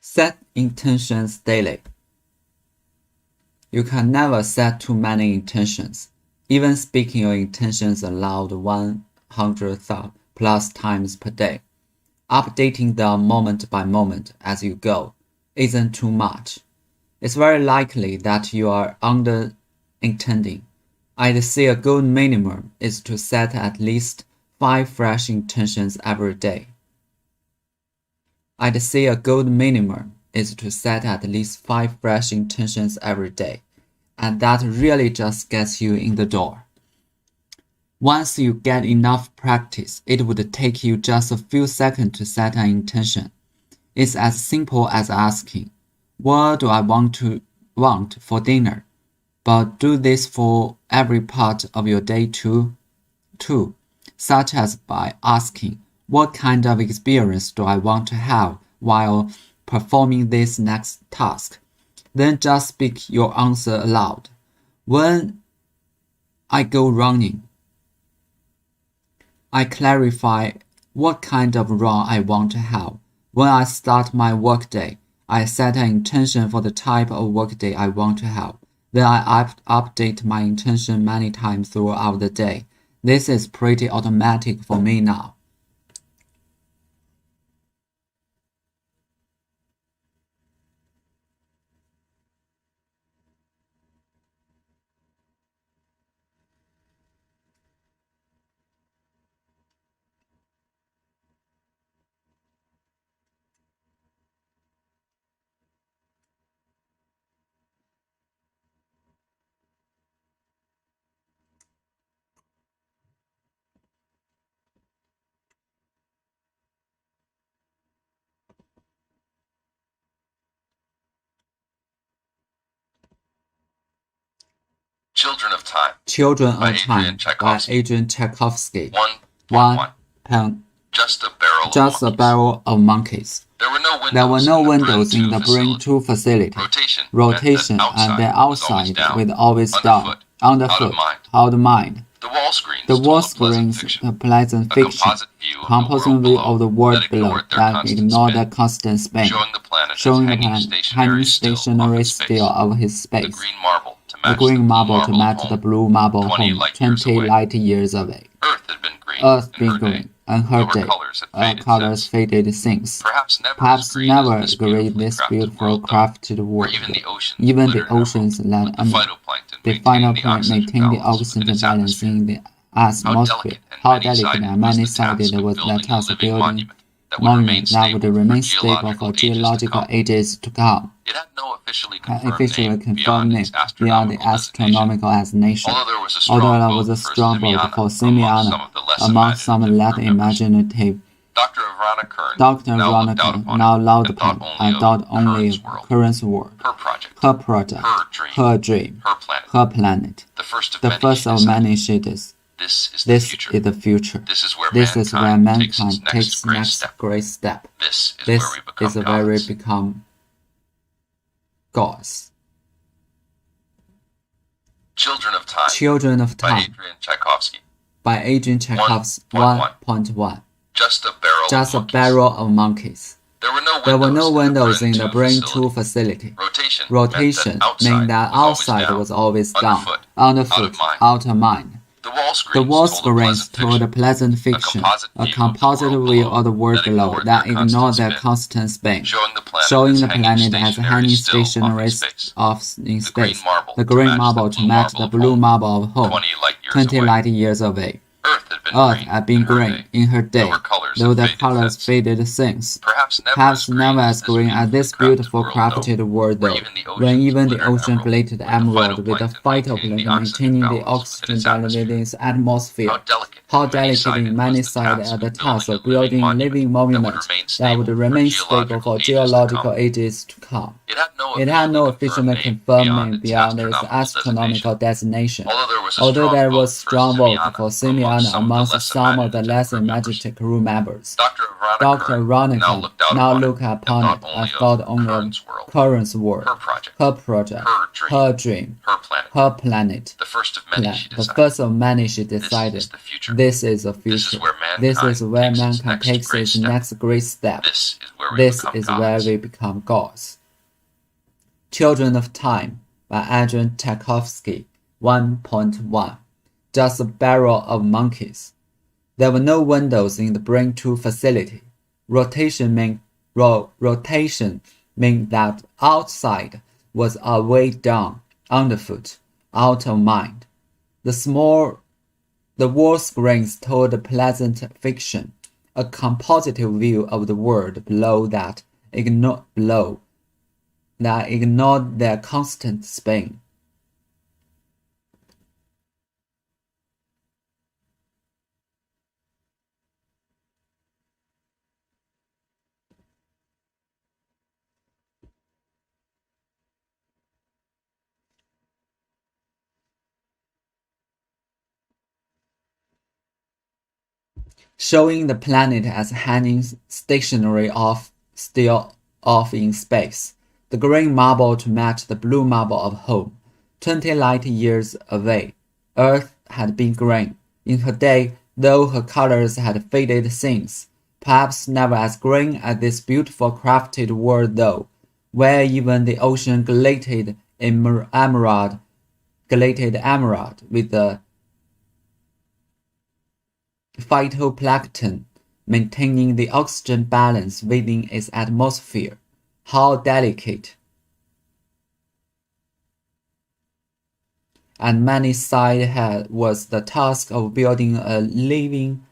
Set intentions daily. You can never set too many intentions. Even speaking your intentions aloud 100 plus times per day, updating them moment by moment as you go, isn't too much. It's very likely that you are under-intending. I'd say a good minimum is to set at least 5 fresh intentions every day. I'd say a good minimum is to set at least 5 fresh intentions every day, and that really just gets you in the door. Once you get enough practice, it would take you just a few seconds to set an intention. It's as simple as asking, what do I want for dinner? But do this for every part of your day too, such as by asking, what kind of experience do I want to have while performing this next task? Then just speak your answer aloud. When I go running, I clarify what kind of run I want to have. When I start my workday, I set an intention for the type of workday I want to have. Then I update my intention many times throughout the day. This is pretty automatic for me now. Children of Time by Adrian Tchaikovsky. 1.1 Just a barrel of monkeys. There were no windows in the Brain 2 facility. Rotation and the outside with always down, underfoot, out of mind. The wall screens a pleasant fiction, composing view of the world below that ignored the constant spin, showing the planet hanging stationary still of his space. The green marble to match the blue marble home 20 light years away. Earth been green, and her day, colors faded since. Perhaps never agreed this beautiful crafted world. Even the oceans land the final point maintain the oxygen balance in the atmosphere. How delicate and many-sided was that task building monument that would remain stable for geological ages to come. It had no officially Confirmed confirmed name beyond the astronomical designation, although there was a strong vote for Simiana among some less imaginative. Dr. Verona Kern, now Loudpan, and not only Kern's work, her project, her dream, her planet, the first of many shades. This is the future. This is where mankind takes next great step. This is where we become gods. Children of Time by Adrian Tchaikovsky. 1.1 Just a barrel of monkeys. There were no windows in the Brain 2 facility. Rotation meant that outside was always down, underfoot, out of mind. The wall screens told a pleasant fiction, a composite view of the world below that ignored their constant spin, showing the planet as hanging stationary in space, the green marble to match the blue marble of home, 20 light years away. Earth had been green in her day, though the colors faded since. Perhaps never as green as this beautiful crafted world though, when even the ocean-plated emerald with a vital planet maintaining the oxygen balance within its atmosphere. How delicate and many-sided are the task of building a living monument that would remain stable for geological ages to come. It had no official confirmed name beyond its astronomical designation, although there was strong vote for Simiana amongst some of the less imaginative crew members. Dr. Veronica, Now look upon it. I've thought only of Curran's world, her project, her dream, her planet. The first of many she The decided. first of many she decided. This is the future. This is the future. This is where mankind takes its next great step. This is where we become gods. Children of Time by Adrian Tchaikovsky. 1.1. Just a barrel of monkeys. There were no windows in the Brain 2 facility. Rotation meant that outside was a way down, underfoot, out of mind. The wall screens told a pleasant fiction, a compositive view of the world below that ignored their constant spin. Showing the planet as hanging stationary still off in space, the green marble to match the blue marble of home. 20 light years away, Earth had been green. In her day, though her colors had faded since, perhaps never as green as this beautiful crafted world though, where even the ocean glittered emerald with the phytoplankton maintaining the oxygen balance within its atmosphere. How delicate! And many sighed was the task of building a living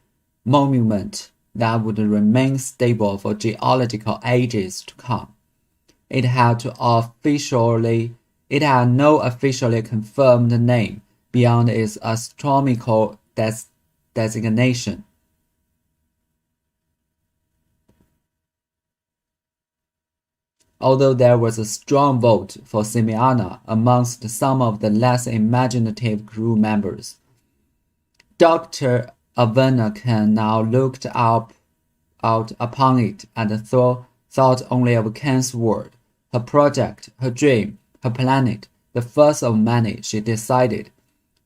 monument that would remain stable for geological ages to come. It had no officially confirmed name beyond its astronomical designation. Although there was a strong vote for Simiana amongst some of the less imaginative crew members, Dr. Avanakan now looked out upon it and thought only of Ken's world, her project, her dream, her planet, the first of many, she decided.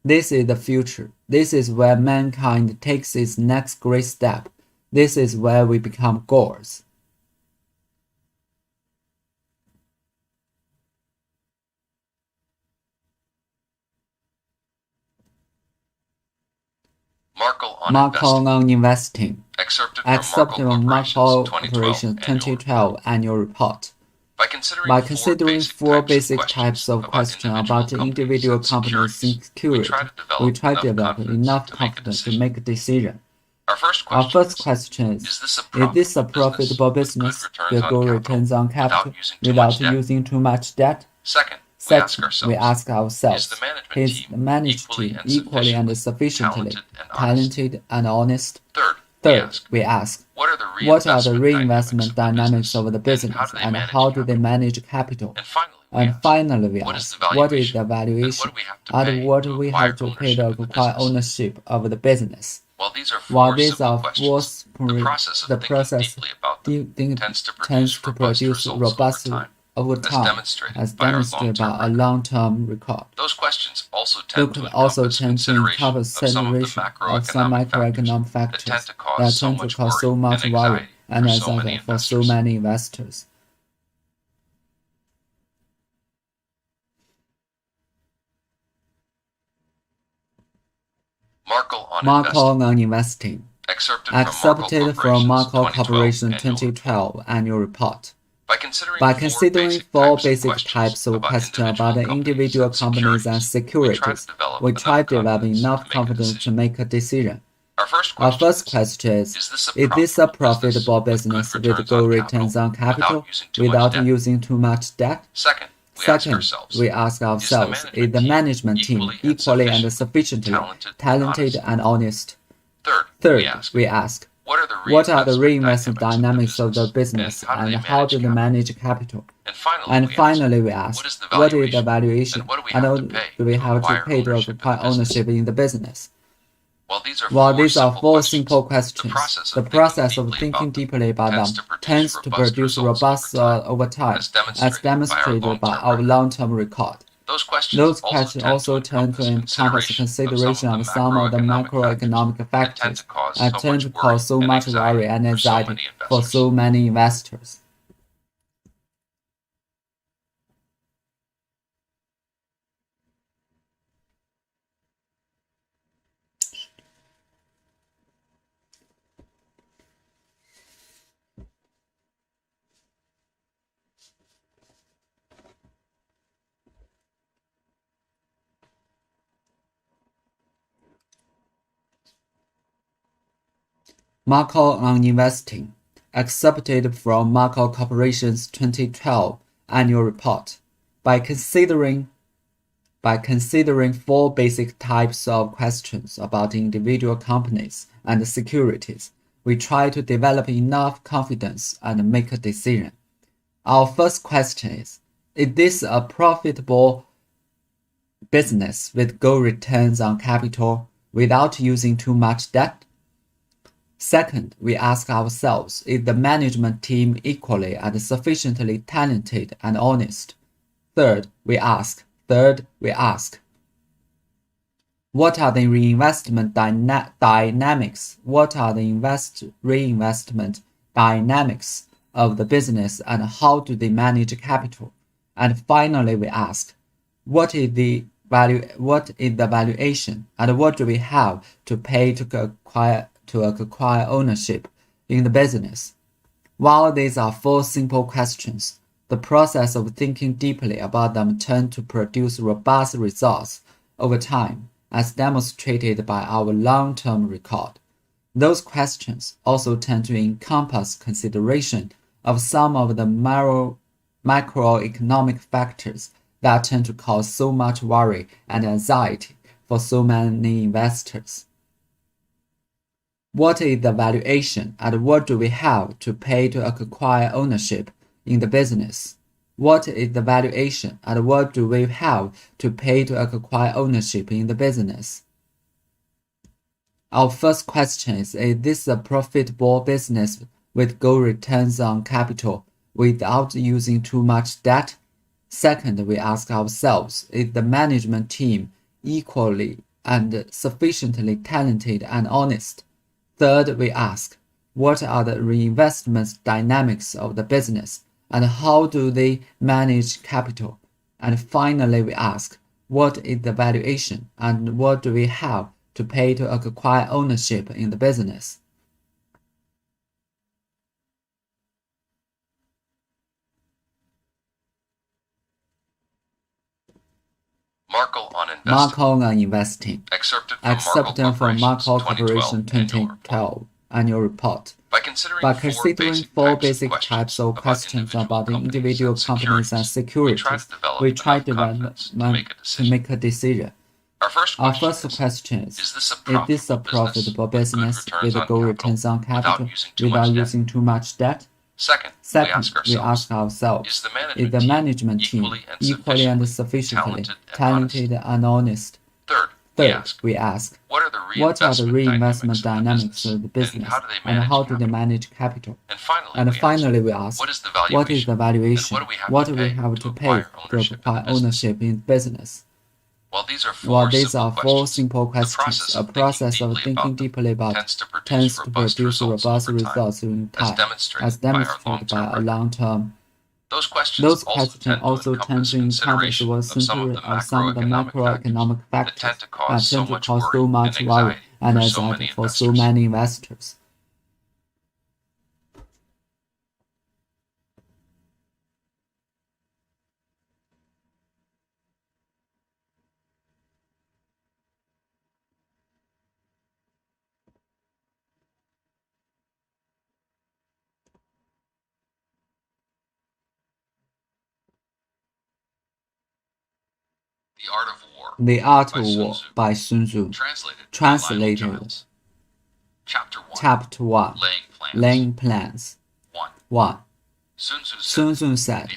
This is the future. This is where mankind takes its next great step. This is where we become gods. Markle on investing. Excerpted from Markle Corporation's 2012 annual report. By considering four basic types of questions about the individual company's security, we try to develop enough confidence to make a decision. Our first question is this a profitable business with good returns on capital without using too much debt? Second, we ask ourselves, is the management team equally and sufficiently talented and honest? Third, we ask, what are the reinvestment dynamics of the business and how do they manage capital? And finally, we ask, what is the valuation and what do we have to pay to acquire ownership of the business? While these are four the process tends to produce robust over time, as demonstrated by a long-term record. Those questions also tend to encompass consideration of some macroeconomic factors that tend to cause so much worry and anxiety for so many investors. Markle on investing. Accepted from Markle Corporation 2012 annual report. By considering four basic types of questions about the individual companies and securities, we try to develop enough confidence to make a decision. Our first question is this a profitable business with good returns on capital without using too much debt? Second, we ask ourselves, is the management team equally and sufficiently talented and honest? Third, we ask, what are the reinvestment dynamics of the business and how do they manage capital? And finally, we ask, what is the valuation and what do we have to pay to acquire ownership in the business? While these are four simple questions, the process of thinking deeply about them tends to produce robust results over time, as demonstrated by our long-term record. Those questions also tend to encompass consideration of some of the macroeconomic factors and tend to cause so much worry and anxiety for so many investors. Marco on Investing, accepted from Marco Corporation's 2012 annual report. By considering four basic types of questions about individual companies and securities, we try to develop enough confidence and make a decision. Our first question is this a profitable business with good returns on capital without using too much debt? Second, we ask ourselves, is the management team equally and sufficiently talented and honest? Third, we ask, what are the reinvestment dynamics? What are the reinvestment dynamics of the business and how do they manage capital? And finally, we ask, what is the valuation and what do we have to pay to acquire ownership in the business? While these are four simple questions, the process of thinking deeply about them tends to produce robust results over time, as demonstrated by our long-term record. Those questions also tend to encompass consideration of some of the macroeconomic factors that tend to cause so much worry and anxiety for so many investors. What is the valuation and what do we have to pay to acquire ownership in the business? What is the valuation and what do we have to pay to acquire ownership in the business? Our first question is this a profitable business with good returns on capital without using too much debt? Second, we ask ourselves, is the management team equally and sufficiently talented and honest? Third, we ask, what are the reinvestment dynamics of the business and how do they manage capital? And finally, we ask, what is the valuation and what do we have to pay to acquire ownership in the business? Marco on Investing, excerpted from Marco Corporation 2012 annual report. By considering four basic types of questions about individual companies and securities, we try to make a decision. Our first question is this a profitable business with good returns on capital without using too much debt? Second, we ask ourselves, is the management team equally and sufficiently talented and honest? Third, we ask, what are the reinvestment dynamics of the business and how do they manage capital? And finally, we ask, what is the valuation? What do we have to pay to acquire ownership in business? While these are four simple questions, a process of thinking deeply about tends to produce robust results in time, as demonstrated by a long-term. Those questions also tend to encompass some of the macroeconomic factors that tend to cause so much worry and anxiety for so many investors. The Art of War by Sun Tzu. Translated. Chapter 1. Laying Plans. 1. Sun Tzu said,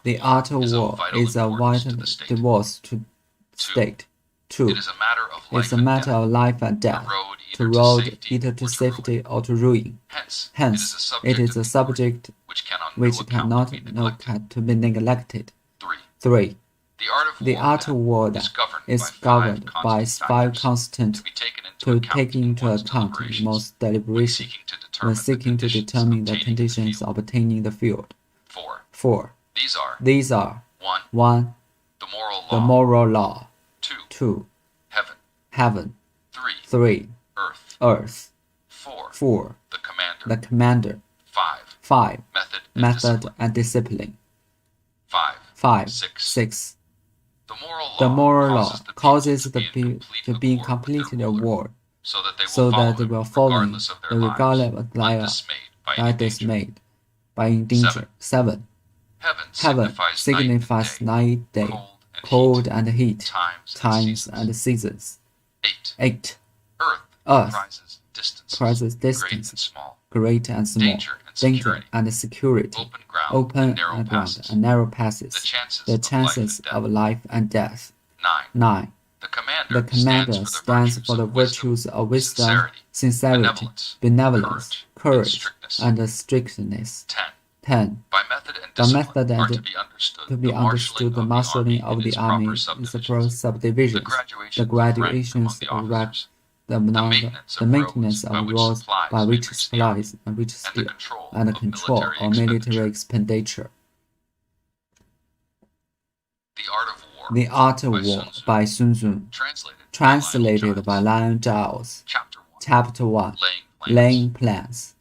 the art of war is a vital divorce to state. 2. It is a matter of It's life a and matter death. of life and death. To road Either to safety or to ruin. Hence, it is a subject which cannot be neglected. 3. The art of war is governed by 5 constants to take into account in most deliberation when seeking to determine the conditions obtaining the field. 4. These are 1. The moral law. 2. Heaven. 3. Earth. 4. The commander. 5. Method and discipline. 5. 6. The moral law causes the people to be completely at war, so that they will follow it regardless of their dismayed by in danger. 7. Heaven signifies night, day, cold and heat, times and seasons. 8. Earth prices distance, great and small, danger and security, open ground and narrow passes, the chances of life and death. 9. The commander stands for the virtues of wisdom, sincerity, benevolence, courage, and strictness. 10. By method and to be understood, the marshalling of the army is the subdivisions, the graduations of ranks, the maintenance of roads by which supplies and which skill, and the control of military expenditure. The Art of War by Sun Tzu. Translated by Lion Giles. Chapter 1. Laying Plans.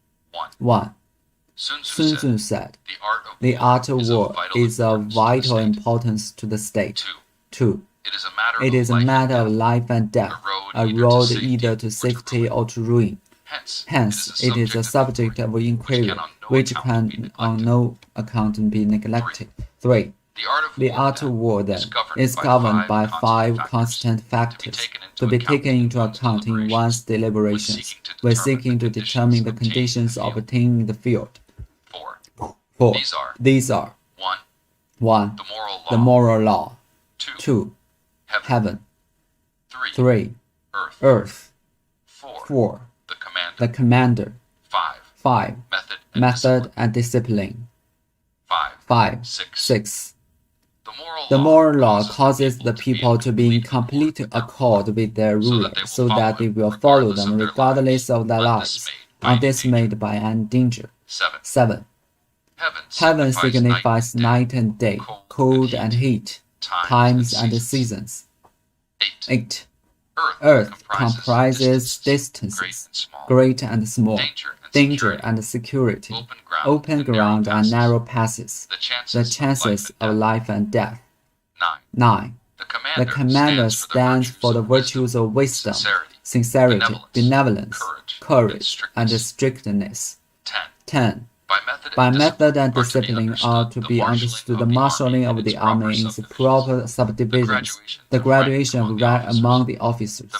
1. Sun Tzu said, "The art of war is of vital importance to the state." 2. It is a matter of life and death, a road either to safety or to ruin. Hence, it is a subject of inquiry which can on no account be neglected. 3. The art of war, then, is governed by 5 constant factors to be taken into account in one's deliberations when seeking to determine the conditions obtaining in the field. 4. These are 1. The moral law. 2. Heaven. 3. Earth. 4. The commander. 5. Method and discipline. 5. 6. The moral law causes the people to be in complete accord with their ruler, so that they will follow them regardless of their lives, undismayed by any danger. 7. Heaven signifies night and day, cold and heat, times and seasons. 8. Earth comprises distances, great and small, danger and security, open ground and narrow passes, the chances of life and death. 9. The commander stands for the virtues of wisdom, sincerity, benevolence, courage, and strictness. 10. By method and discipline are to be understood the marshalling of the army in its proper subdivisions, the graduation of rank among the officers,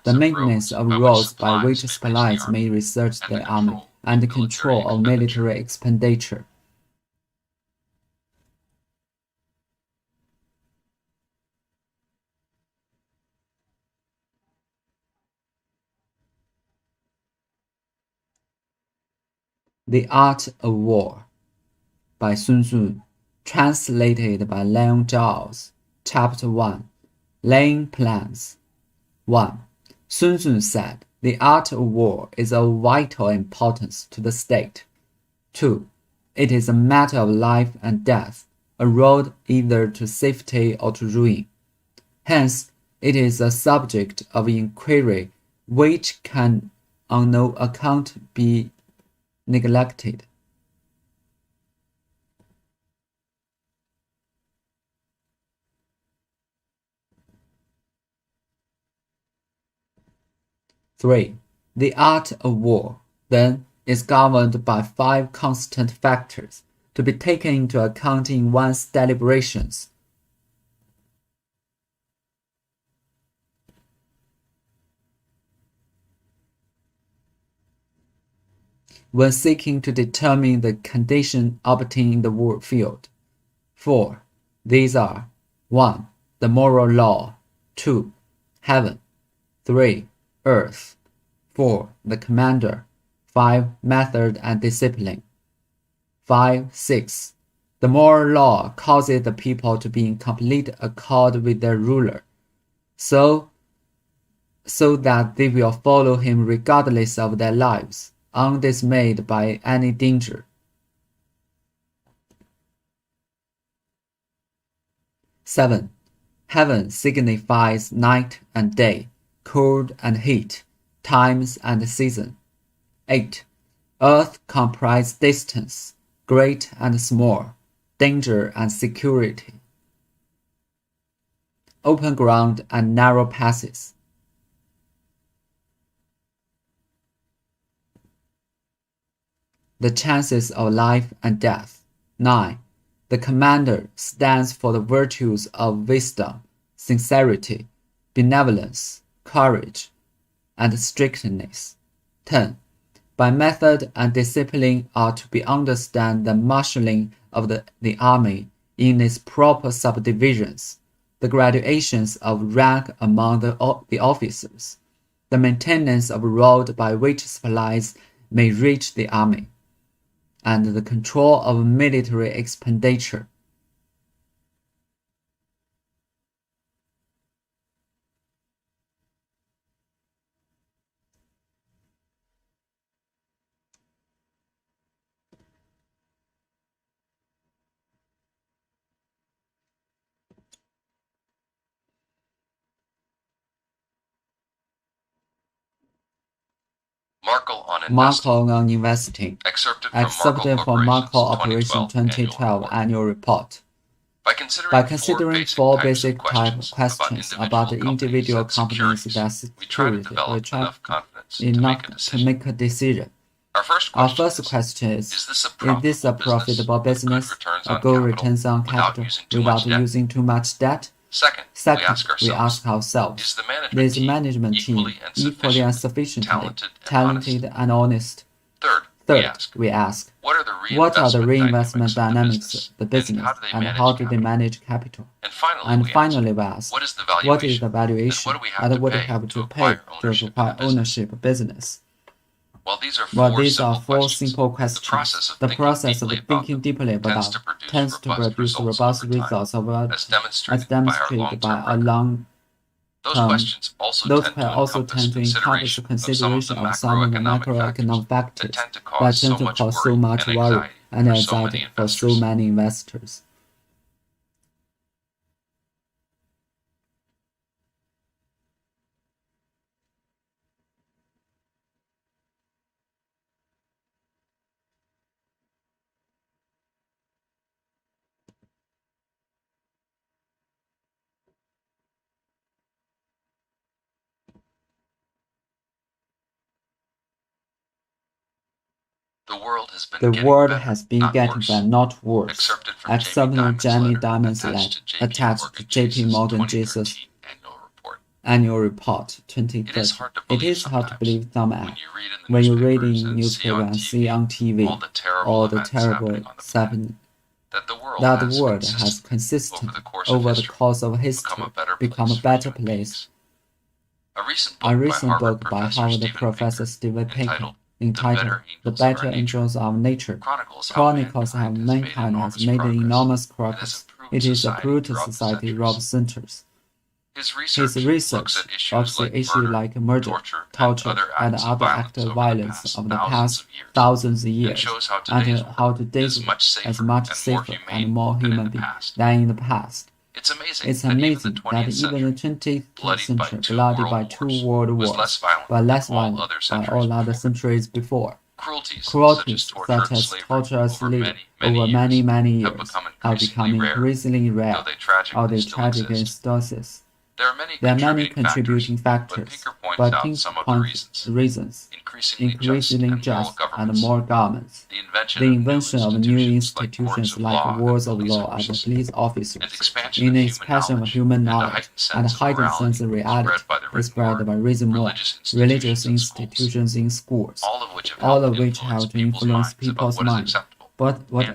the maintenance of roads by which supplies may research the army, and the control of military expenditure. The Art of War by Sun Tzu. Translated by Lion Giles. Chapter 1. Laying Plans. 1. Sun Tzu said, "The art of war is of vital importance to the state." 2. It is a matter of life and death, a road either to safety or to ruin. Hence, it is a subject of inquiry which can on no account be neglected. Three. The art of war, then, is governed by 5 constant factors to be taken into account in one's deliberations. When seeking to determine the condition obtained in the war field. 4. These are 1. The moral law. 2. heaven. 3. Earth. 4. The commander. 5. Method and discipline. 5. 6. The moral law causes the people to be in complete accord with their ruler, so that they will follow him regardless of their lives, undismayed by any danger. 7. Heaven signifies night and day, cold and heat, times and season. 8. Earth comprises distance, great and small, danger and security, open ground and narrow passes. The chances of life and death. 9. The commander stands for the virtues of wisdom, sincerity, benevolence, courage, and strictness. 10. By method and discipline are to be understood the marshalling of the army in its proper subdivisions, the graduations of rank among the officers, the maintenance of road by which supplies may reach the army, and the control of military expenditure. Markle on investing. Excerpted from Markle Operation 2012 Annual Report. By considering 4 basic type questions about the individual companies' their security, we try enough to make a decision. Our first question is this a profitable business? A good returns on capital without using too much debt? Second, we ask ourselves, is the management team equally and sufficiently talented and honest? Third, we ask, what are the reinvestment dynamics of the business and how do they manage capital? And finally, we ask, what is the valuation and what do we have to pay to acquire ownership of business? Well, these are 4 simple questions. The process of thinking deeply about them tends to produce robust results as demonstrated by a long term. Those also tend to encompass consideration of some of the macroeconomic factors that tend to cause so much worry and anxiety for so many investors. The world has been getting better, not worse. Except from Jamie Dimon's letter attached to J.P. Morgan Chase's Annual Report 2013. It is hard to believe some act when you read in newspaper and see on TV all the terrible happening that the world has consistently, over the course of history, become a better place. A recent book by Harvard Professor Stephen Pinker, entitled The Better Angels of Nature, chronicles how mankind has made enormous progress. It is a brutal society robbed centers. His research of the issue like murder, torture, and other acts of violence of the past thousands of years, and how today is much safer and more human beings than in the past. It's amazing that even the 20th century, bloodied by 2 world wars, but less violent by all other centuries before. Cruelties such as torture and slavery over many years have become increasingly rare, or the tragic instances. There are many contributing factors, but pinpoint reasons: increasingly just and more governments, the invention of new institutions like wards of law and police officers, in the expansion of human knowledge and heightened sense of reality is spread by reason more, religious institutions in schools, all of which have to influence people's minds, but what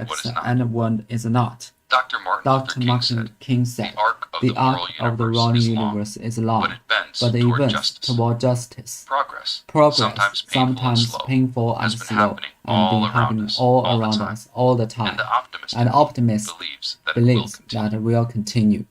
and what is not. Dr. Martin Luther King said, "The arc of the moral universe is long, but it bends toward justice. Progress, sometimes painful and slow, and been happening all around us all the time. And the optimist believes that it will continue."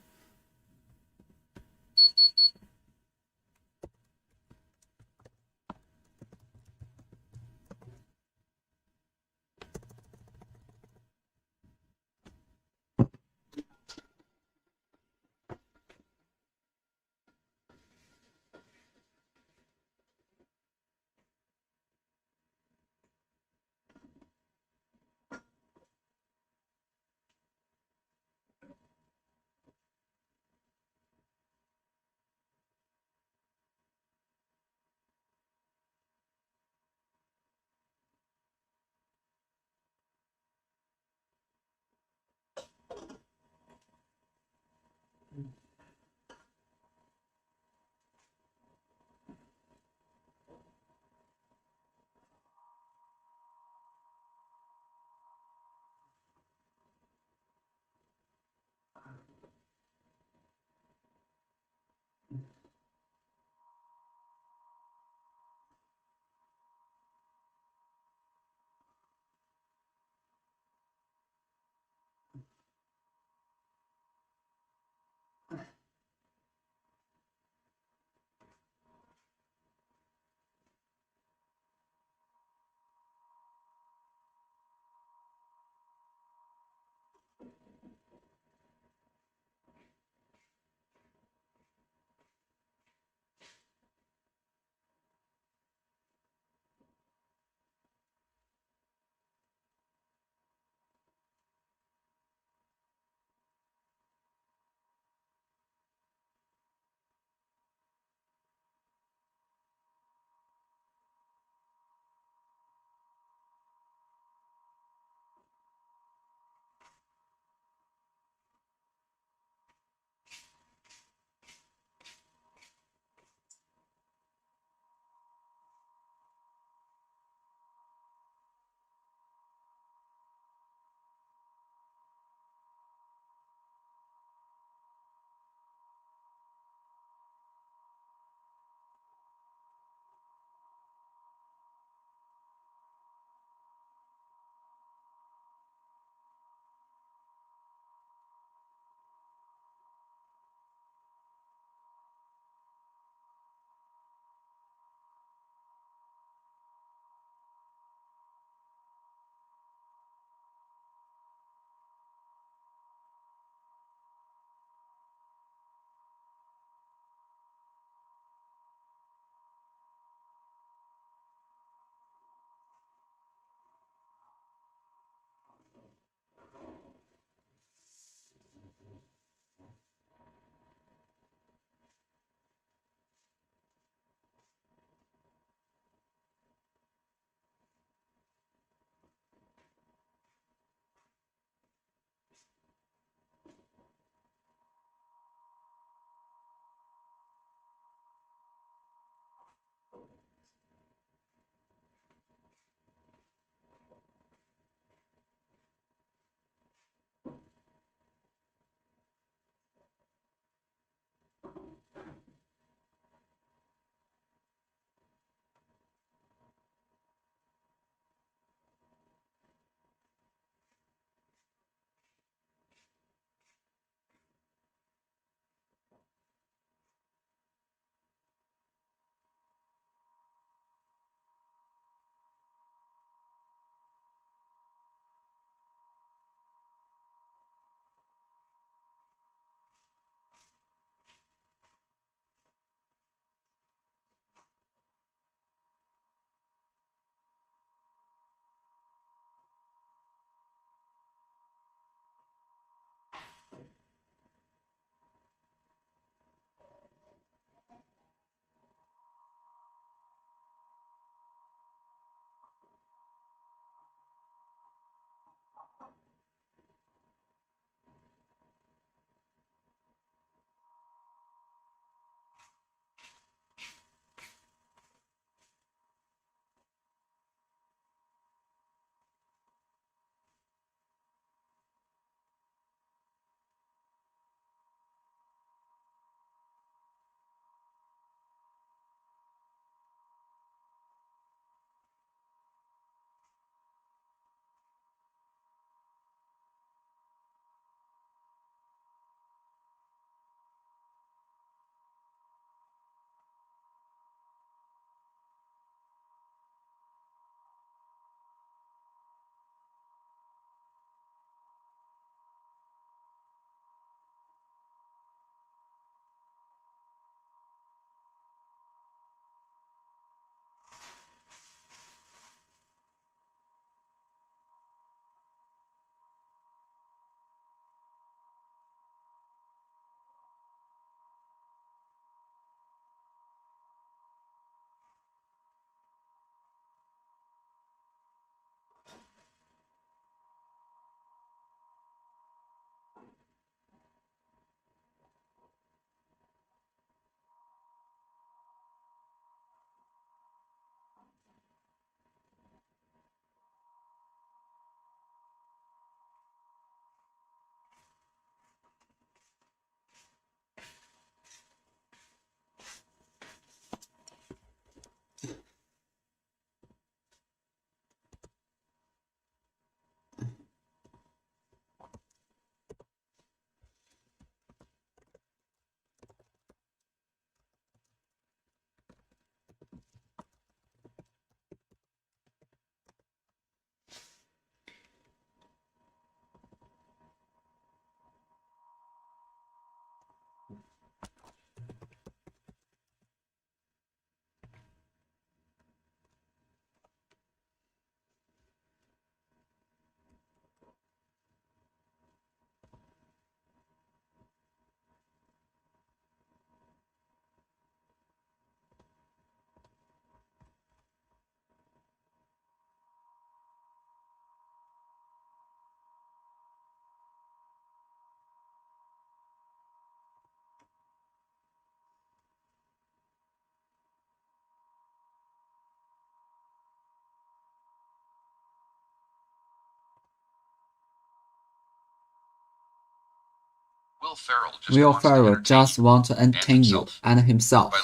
Will Ferrell just want to entertain you and himself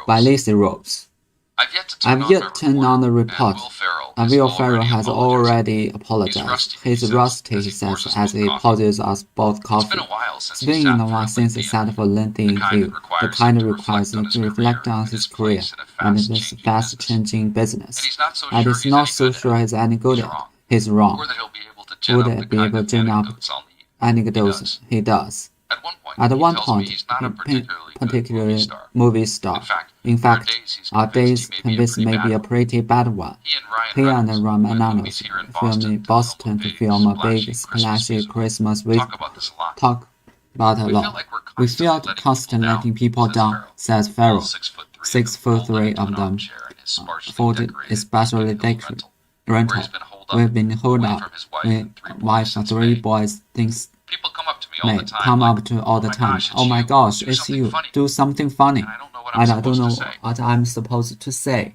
by Lazy Rose. I've yet turned on the report, and Will Ferrell has already apologized. He's rusty, he says, as he pours us both coffee. It's been a while since he sat for a lengthy interview, the kind requires him to reflect on his career and this fast-changing business. And he's not so sure he's any good at. He's wrong. Would he be able to gin up anecdotes? He does. At one point, he particularly movie star. In fact, our days convinced may be a pretty bad one. He and Romano's filmed in Boston to film a big splashy Christmas week. Talk about a lot. We feel constantly letting people down, says Ferrell. 6'3" of them, 40 especially decorated. Rental. We've been holed up. We wife and 3 boys things may come up to all the time. Oh my gosh, it's you. Do something funny. And I don't know what I'm supposed to say.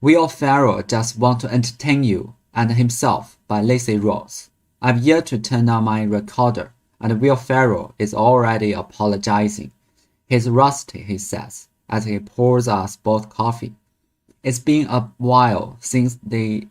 Will Ferrell just want to entertain you and himself by Lazy Rose. I've yet to turn on my recorder, and Will Ferrell is already apologizing. He's rusty, he says, as he pours us both coffee. It's been a while since he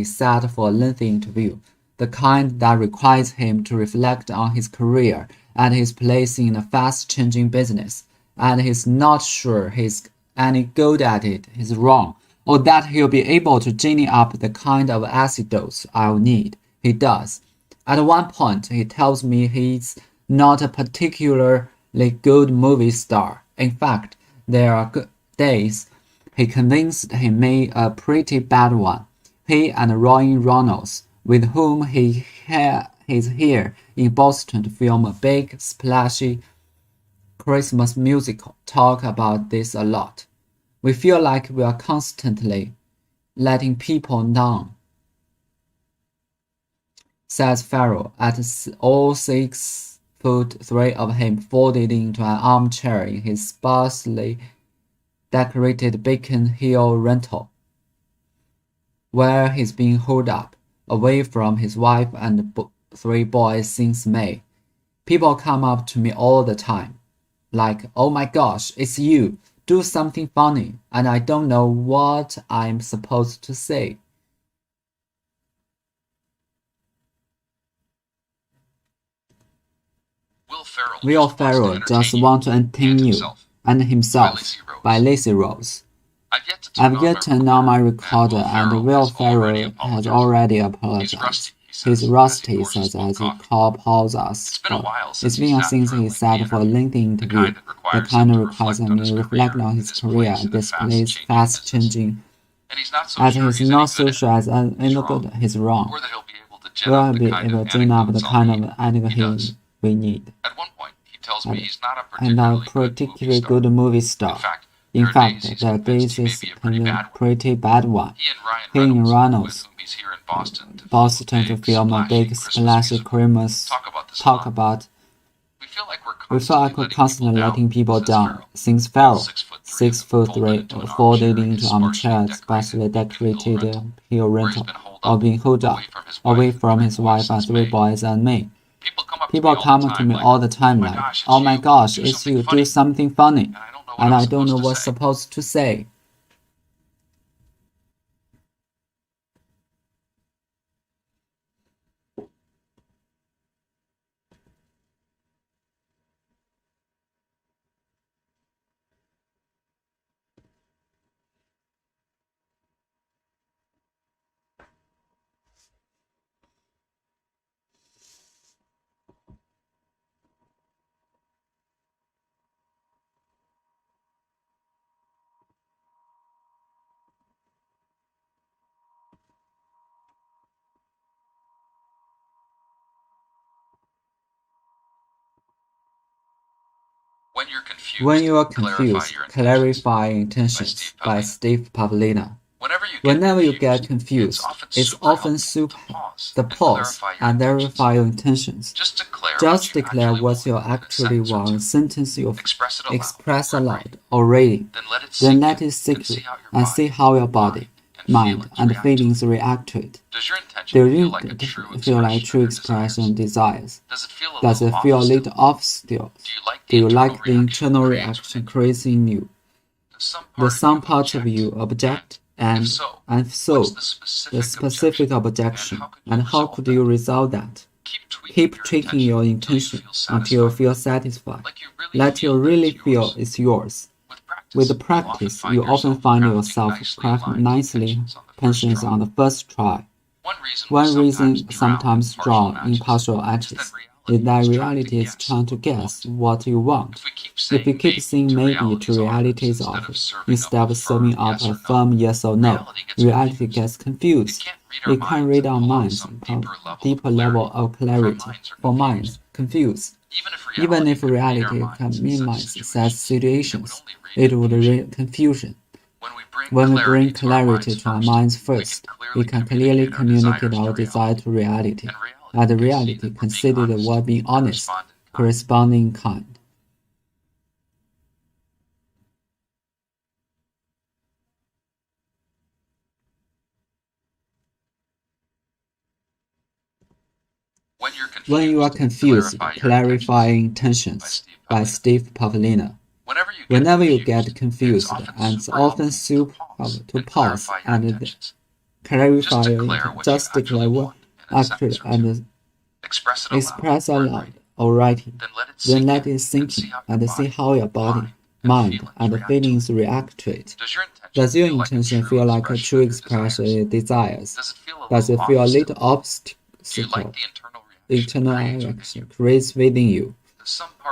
sat for a lengthy interview, the kind that requires him to reflect on his career and his place in a fast-changing business, and he's not sure he's any good at it. He's wrong, or that he'll be able to gin up the kind of anecdotes I'll need. He does. At one point, he tells me he's not a particularly good movie star. In fact, there are days he convinced he made a pretty bad one. He and Ryan Reynolds, with whom he's here in Boston to film a big, splashy Christmas musical, talk about this a lot. We feel like we are constantly letting people down, says Ferrell, at all 6'3" of him folded into an armchair in his sparsely decorated Beacon Hill rental, where he's been holed up, away from his wife and 3 boys since May. People come up to me all the time, like, oh my gosh, it's you, do something funny, and I don't know what I'm supposed to say. Will Ferrell just want to entertain you and himself by Lazy Rose. I've yet turned on my recorder, and Will Ferrell has already apologized. He's rusty, says as he calls us. It's been a since he sat for a lengthy interview, the kind requires him to reflect on his career and displays fast-changing. As he's not so sure as good, he's wrong. Will be able to gin up the kind of anecdote we need. And not a particularly good movie star. In fact, there are days he's a pretty bad one. He and Reynolds, Boston to film a big splashy Christmas talk about. We feel like we're constantly letting people down, sings Ferrell, 6'3", folded into armchair, especially decorated Hill rental, or being holed up, away from his wife and 3 boys and me. People come to me all the time like, oh my gosh, it's you, do something funny, and I don't know what's supposed to say. When you are confused, clarify intentions by Steve Pavlina. Whenever you get confused, it's often the pause and verify your intentions. Just declare what you actually want, sentence you express aloud or reading. Then let it sink and see how your body, mind, and feelings react to it. Do you feel like true expression of desires? Does it feel a little off still? Do you like the internal reaction creating in you? Do some parts of you object? And if so, the specific objection, and how could you resolve that? Keep tweaking your intention until you feel satisfied. Let you really feel it's yours. With practice, you often find yourself crafting nicely intentions on the first try. One reason sometimes drawn in partial matches is that reality is trying to guess what you want. If you keep saying maybe to reality's offer instead of serving up a firm yes or no, reality gets confused. It can read our minds on a deeper level of clarity. For minds, confused. Even if reality can minimize such situations, it would read confusion. When we bring clarity to our minds first, we can clearly communicate our desire to reality, and reality consider the word being honest, corresponding kind. When you are confused, clarifying intentions by Steve Pavlina. Whenever you get confused, and it's often super to pause and clarify your intent, just declare what actually and express aloud or writing. Then let it sink in and see how your body, mind, and feelings react to it. Does your intention feel like a true expression of your desires? Does it feel a little obstacle? Internal reaction creates within you.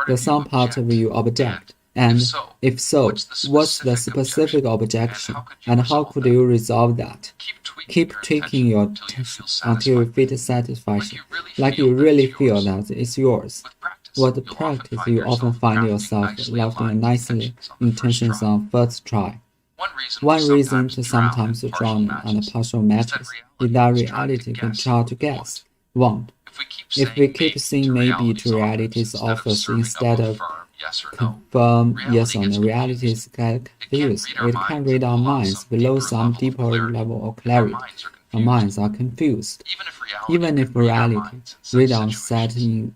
Does some part of you object? And if so, what's the specific objection, and how could you resolve that? Keep tweaking your intention until you feel satisfaction, like you really feel that it's yours. With practice, you often find yourself laughing nicely intentions on first try. One reason to sometimes drown on partial matches is that reality can try to guess, won't. If we keep saying maybe to reality's offers instead of confirm yes or no, realities get confused. It can read our minds below some deeper level of clarity. Our minds are confused. Even if reality read on setting,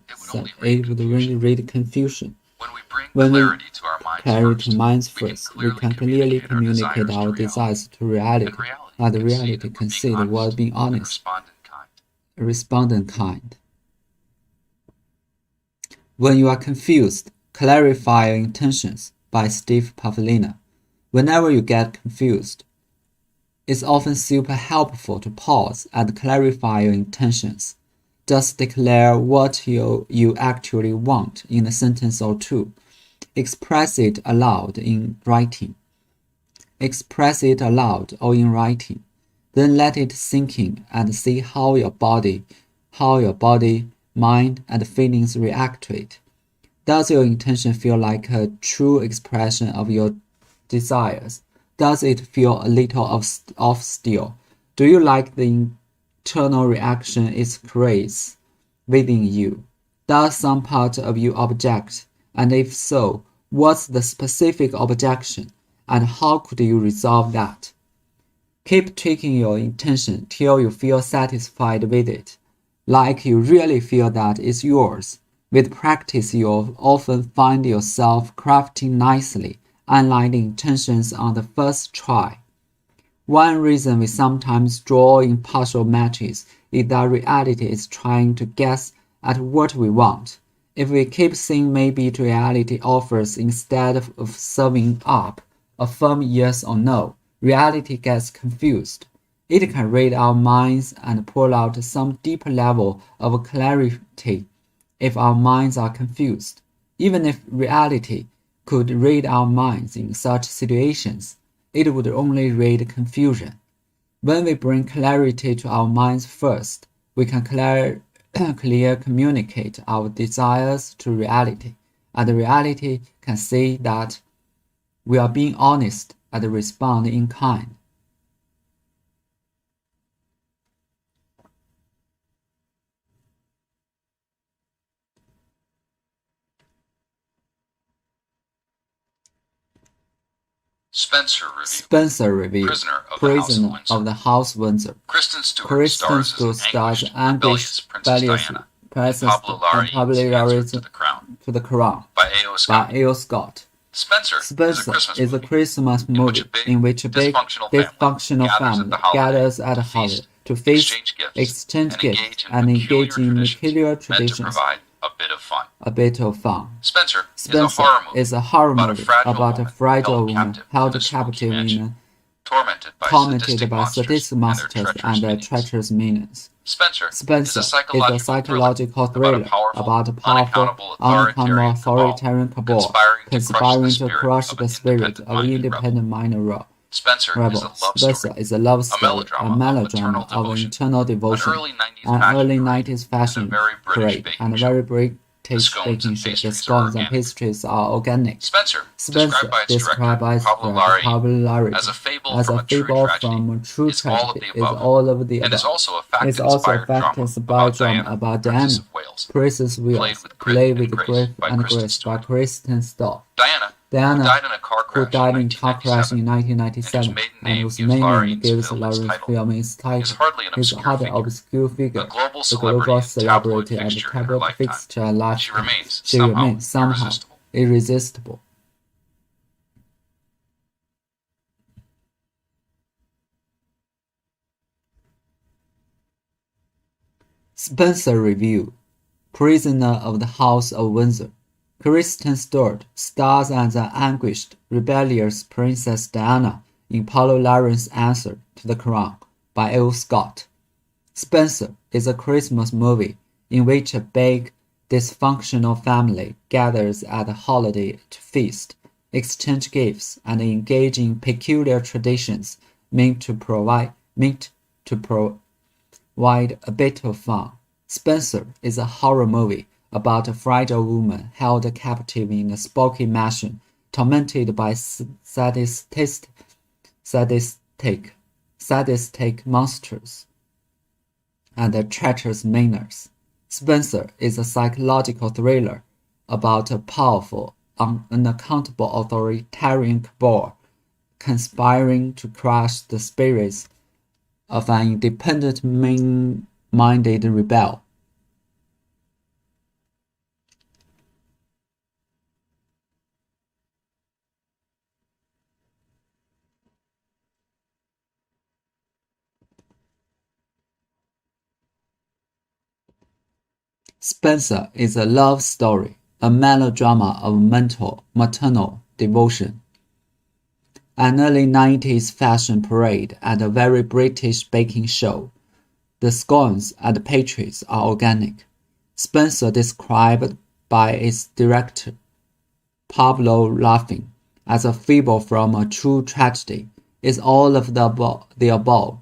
it would really read confusion. When we clarity to minds first, we can clearly communicate our desires to reality, and reality can see the word being honest, respondent kind. When you are confused, clarify your intentions by Steve Pavlina. Whenever you get confused, it's often super helpful to pause and clarify your intentions. Just declare what you actually want in a sentence or two. Express it aloud in writing. Express it aloud or in writing. Then let it sink in and see how your body, mind, and feelings react to it. Does your intention feel like a true expression of your desires? Does it feel a little off still? Do you like the internal reaction it creates within you? Does some part of you object? And if so, what's the specific objection? And how could you resolve that? Keep tweaking your intention till you feel satisfied with it, like you really feel that it's yours. With practice, you'll often find yourself crafting nicely, aligning intentions on the first try. One reason we sometimes draw in partial matches is that reality is trying to guess at what we want. If we keep saying maybe to reality offers instead of serving up a firm yes or no, reality gets confused. It can read our minds and pull out some deeper level of clarity if our minds are confused. Even if reality could read our minds in such situations, it would only read confusion. When we bring clarity to our minds first, we can clear communicate our desires to reality, and reality can see that we are being honest and respond in kind. Spencer Review. Prisoner of the House Windsor. Kristen Stewart stars anguished, rebellious princess and popularity to the crown by A.O. Scott. Spencer is a Christmas movie in which a big, dysfunctional family gathers at a holiday to feast, exchange gifts, and engage in peculiar traditions. A bit of fun. Spencer is a horror movie about a fragile woman held captive in a tormented by sadistic monsters and treacherous minions. Spencer is a psychological thriller about a powerful, unaccountable authoritarian cabal conspiring to crush the spirit of independent rebels. Spencer is a love story, a melodrama of internal devotion, an early 90s fashion parade, and a very British baking show. The scones and pastries are organic. Spencer, described by popularity as a fable from a true tragedy, is all of the above. It is also a fact-inspired drama about Diana, Princess Wales, played with grief and grace by Kristen Stewart. Diana, who died in a car crash in 1997 and whose maiden name gives Lawrence film its title, is hardly an obscure figure, a global celebrity and tabloid fixture at large. She remains somehow irresistible. Spencer Review. Prisoner of the House of Windsor. Kristen Stewart stars as the anguished, rebellious Princess Diana in Paul Laurens' Answer to the Crown by A.O. Scott. Spencer is a Christmas movie in which a big, dysfunctional family gathers at a holiday to feast, exchange gifts, and engage in peculiar traditions meant to provide a bit of fun. Spencer is a horror movie about a fragile woman held captive in a spooky mansion, tormented by sadistic monsters and treacherous minions. Spencer is a psychological thriller about a powerful, unaccountable authoritarian cabal conspiring to crush the spirits of an independent-minded rebel. Spencer is a love story, a melodrama of maternal devotion, an early 90s fashion parade, and a very British baking show. The scones and pastries are organic. Spencer, described by its director Pablo Larraín as a fable from a true tragedy, is all of the above,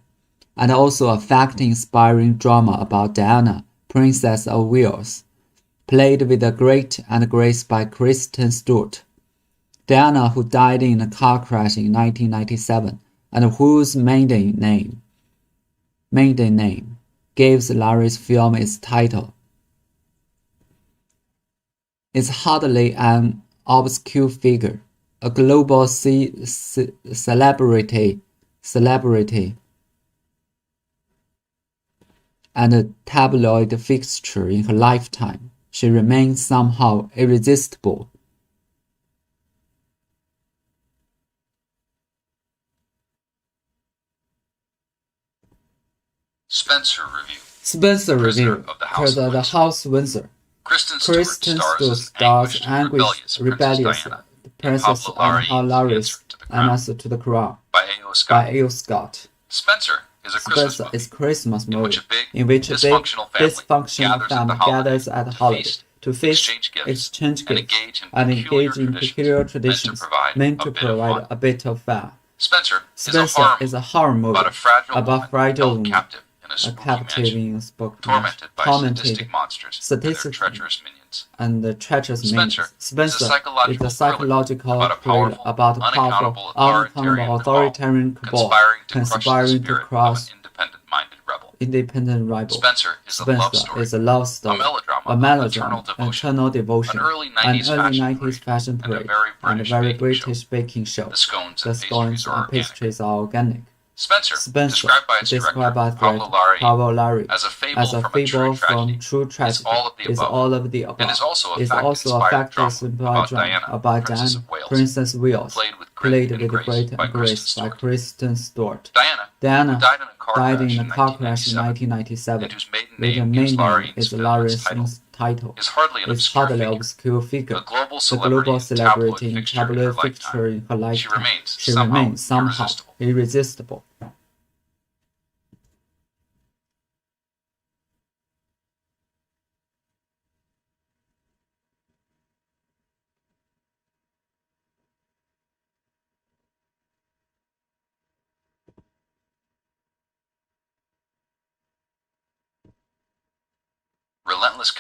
and also a fact-inspiring drama about Diana, Princess of Wales, played with a grit and grace by Kristen Stewart. Diana, who died in a car crash in 1997 and whose maiden name gives Larry's film its title, is hardly an obscure figure, a global celebrity and a tabloid fixture in her lifetime. She remains somehow irresistible. Spencer Review. Prisoner of the House Windsor. Kristen Stewart stars anguished, rebellious Princess and Paul Laurens' Answer to the Crown by A.O. Scott. Spencer is a Christmas movie in which a big, dysfunctional family gathers at a holiday to feast, exchange gifts, and engage in peculiar traditions meant to provide a bit of fun. Spencer is a horror movie about a fragile woman captive in a tormented sadistic monsters and treacherous minions. Spencer is a psychological thriller about a powerful, unaccountable authoritarian cabal conspiring to crush independent rival. Spencer is a love story, a melodrama, eternal devotion, an early an 90s early fashion 90s fashion and a parade, very and a very British British baking show. The scones The scones and pastries are organic. Spencer, described by its described by director, its director, Pablo Larry, as a as fable a from a fable true from tragedy, true tragedy, is all of the above, and is also is a also a fact-inspired fact-inspired drama drama about about Princess Diana, of Wales, Princess Wales, played with great grace by by Kristen Stewart. Diana, Diana who died in a car crash in 1997, and whose maiden with her name maiden is Laurie name is Laurie's title, is hardly an obscure figure, a global a global celebrity tabloid in tabloid fixture in her lifetime. She remains somehow irresistible.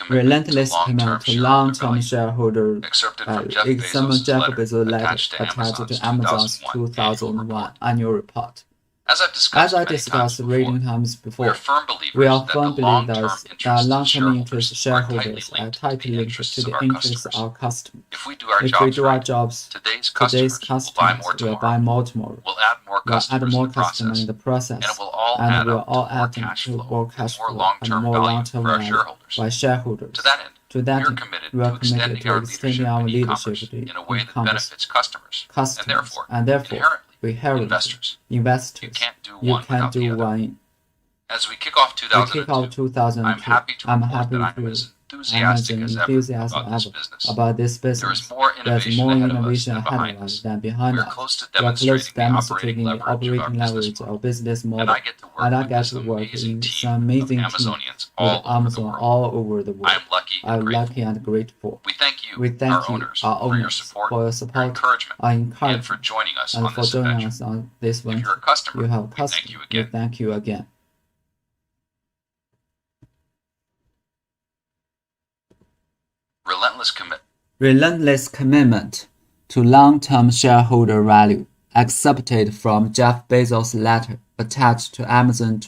Relentless commitment to long-term shareholder excerpted value. from Jeff Example Jeff Bezos' Bezos' letter attached to Amazon's 2001 annual report. As I discussed reading times before, we are firm believers that long-term interest interest shareholders are tightly linked to the interests of our customers. If we do our jobs, today's today's customers will buy more tomorrow. We'll add more customers in the process, and we'll all add to more cash flow long-term and more long-term value value for our shareholders. by shareholders. To that end, we are committed to extending our leadership in a way that benefits customers, and therefore inherently, investors, you can't do one. As we kick off 2002, I'm happy to report that I'm as enthusiastic as ever about this business. There's more innovation ahead of us than behind We're us. close to We are close to demonstrating demonstrating the operating leverage of our business model, and I get to work in with some amazing team Amazonians with Amazon all over the world. I'm lucky and grateful. We thank you, We thank our you, owners, our for your owners, support, for your support, our encouragement, and for and joining us for on this joining adventure. us on this If venture. you're a customer, You have a we customer. thank you We again. thank you again. Relentless commitment to long-term shareholder value, accepted from Jeff Bezos' letter attached to Amazon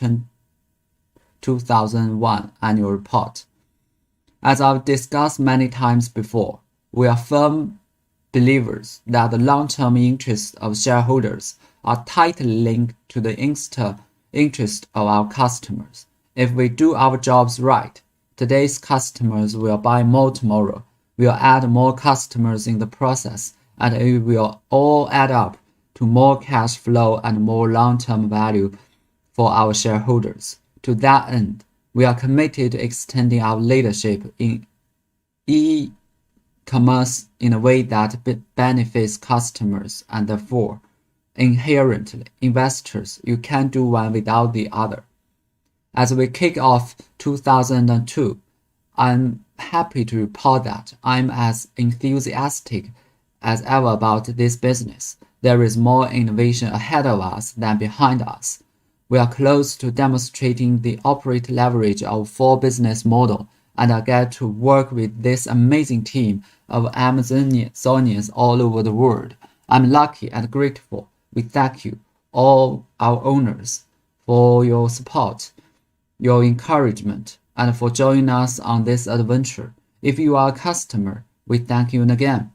2001 annual report. As I've discussed many times before, we are firm believers that the long-term interests of shareholders are tightly linked to the interest of our customers. If we do our jobs right, today's customers will buy more tomorrow. We'll add more customers in the process, and it will all add up to more cash flow and more long-term value for our shareholders. To that end, we are committed to extending our leadership in e-commerce in a way that benefits customers, and therefore, inherently, investors, you can't do one without the other. As we kick off 2002, I'm happy to report that I'm as enthusiastic as ever about this business. There is more innovation ahead of us than behind us. We are close to demonstrating the operating leverage of full business model, and I get to work with this amazing team of Amazonians all over the world. I'm lucky and grateful. We thank you, all our owners, for your support, your encouragement, and for joining us on this adventure. If you are a customer, we thank you again.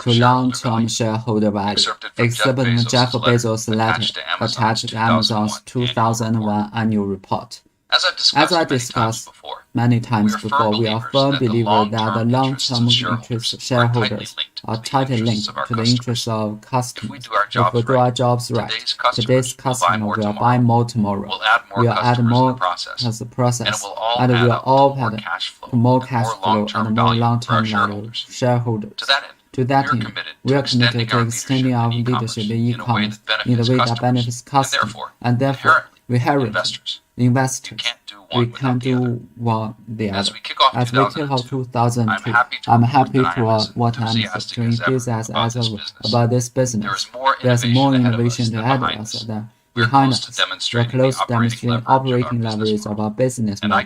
To long-term shareholder value, except in Jeff Bezos' letter attached to Amazon's 2001 annual report. As I discussed many times before, we are firm believers that the long-term interests of shareholders are tightly linked to the interests of customers. If we do our jobs right, today's customer will buy more tomorrow. We'll add more as the process, and we'll all add more cash flow and more long-term value for shareholders. To that end, we are committed to extending our leadership in e-commerce in the way that benefits customers, and therefore, inherently, investors. We can do one the other. As we kick off 2002, I'm happy to what I'm to enthusiastic about this business. There's more innovation ahead of us than behind us. We're close to demonstrating operating leverage of our business model.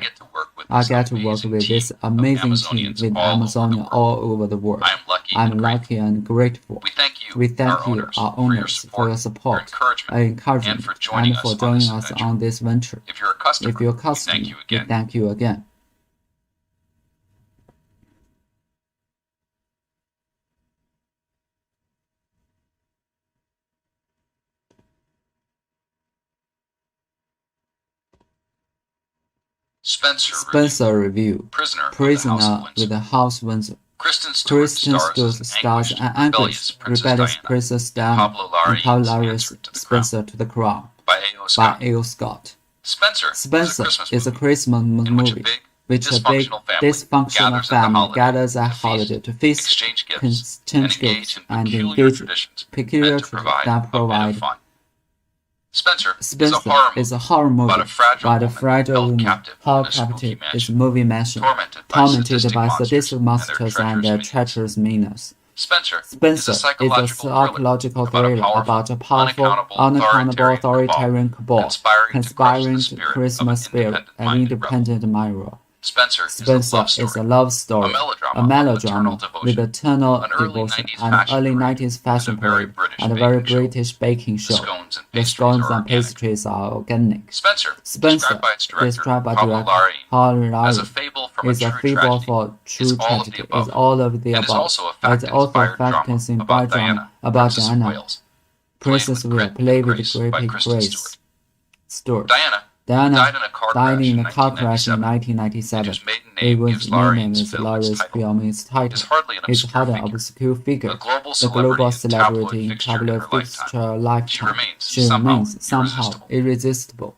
I get to work with this amazing team with Amazonians all over the world. I'm lucky and grateful. We thank you, our owners, for your support and encouragement, and for joining us on this venture. If you're a customer, we thank you again. Spencer Review. Prisoner with the House Windsor. Kristen Stewart stars an anxious, rebellious Princess Diana and Pablo Larry's Spencer to the Crown by A.O. Scott. Spencer is a Christmas movie which a big, dysfunctional family gathers at holiday to feast, exchange gifts, and engage peculiar that provide. Spencer is a horror movie about a fragile woman held captive is movie mansion, tormented by sadistic monsters and their treacherous meanness. Spencer is a psychological thriller about a powerful, unaccountable authoritarian cabal conspiring to Christmas spirit and independent mirror. Spencer is a love story, a melodrama with eternal devotion, an early 90s fashion parade, and a very British baking show. The scones and pastries are organic. Spencer, described by director Paul Larry, is a fable for true tragedy, is all of the above. It's also a fantasy drama about Diana, Princess Will, played with great Grace Stewart. Diana died in a car crash in 1997. It was named as Larry's film its title. He's hardly an obscure figure, a global celebrity in popular fixture lifetime. She remains somehow irresistible.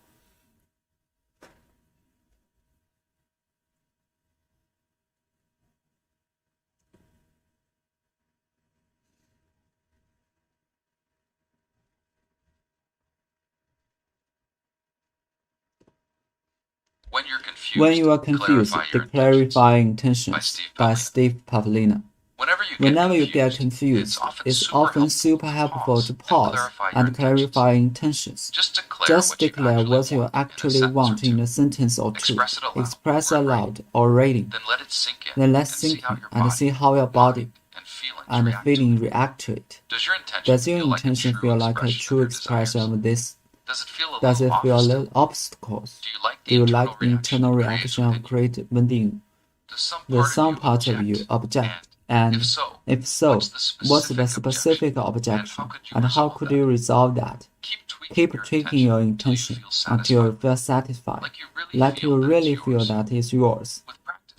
When you are confused, the clarifying intentions by Steve Pavlina. Whenever you get confused, it's often super helpful to pause and clarify intentions. Just declare what you actually want in a sentence or two. Express aloud or reading. Then let it sink in and see how your body and feeling react to it. Does your intention feel like a true expression of this? Does it feel a little obstacles? Do you like the internal reaction of creative within? Does some part of you object? And if so, what's the specific objection? And how could you resolve that? Keep tweaking your intention until you feel satisfied, like you really feel that it's yours.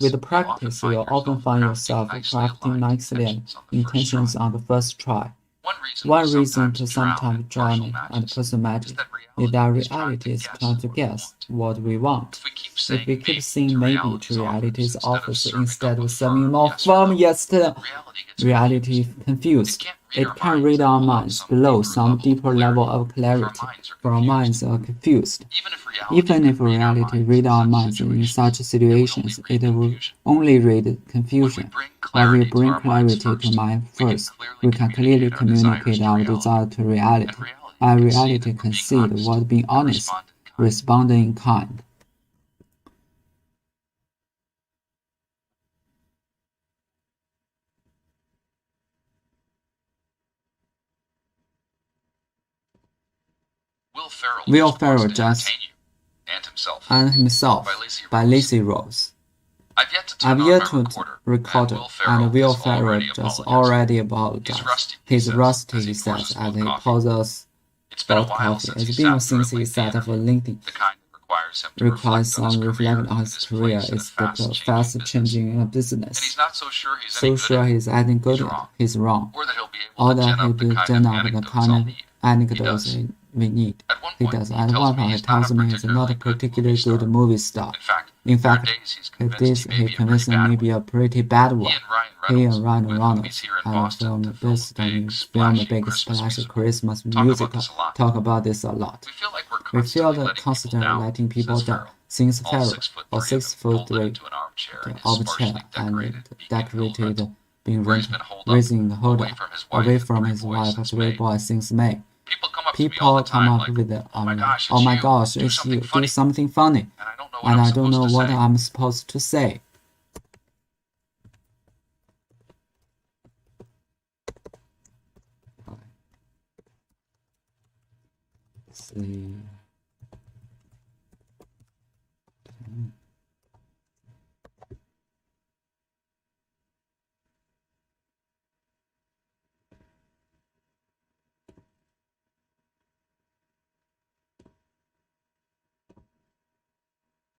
With practice, you'll often find yourself crafting nicely intentions on the first try. One reason to sometimes journey and pursue magic is that reality is trying to guess what we want. If we keep saying maybe to reality's office instead of serving more firm yes to reality confused, it can read our minds below some deeper level of clarity, for our minds are confused. Even if reality read our minds in such situations, it will only read confusion. While we bring clarity to mind first, we can clearly communicate our desire to reality, and reality can see what being honest, responding in kind. Will Ferrell just and himself by Lacey Rose. I've yet to record it, and Will Ferrell just already apologized. His rusty, he says, as he pours us about coffee. It's been since he set up a LinkedIn. Requires some reflection on his career is the fast changing business. So sure he's acting good, he's wrong. Or that he'll turn up the kind of anecdotes we need. He does. At one point, he tells me he's not a particularly good movie star. In fact, he convinced me maybe a pretty bad one. He and Ryan Reynolds and film Boston film Big Splash Christmas musical talk about this a lot. We feel the constantly letting people down. Since Pharaoh, or 6 foot the armchair and decorated being raising the holder away from his wife or three boys since May. People come up with oh my gosh, it's you, do something funny, and I don't know what I'm supposed to say. Let's see.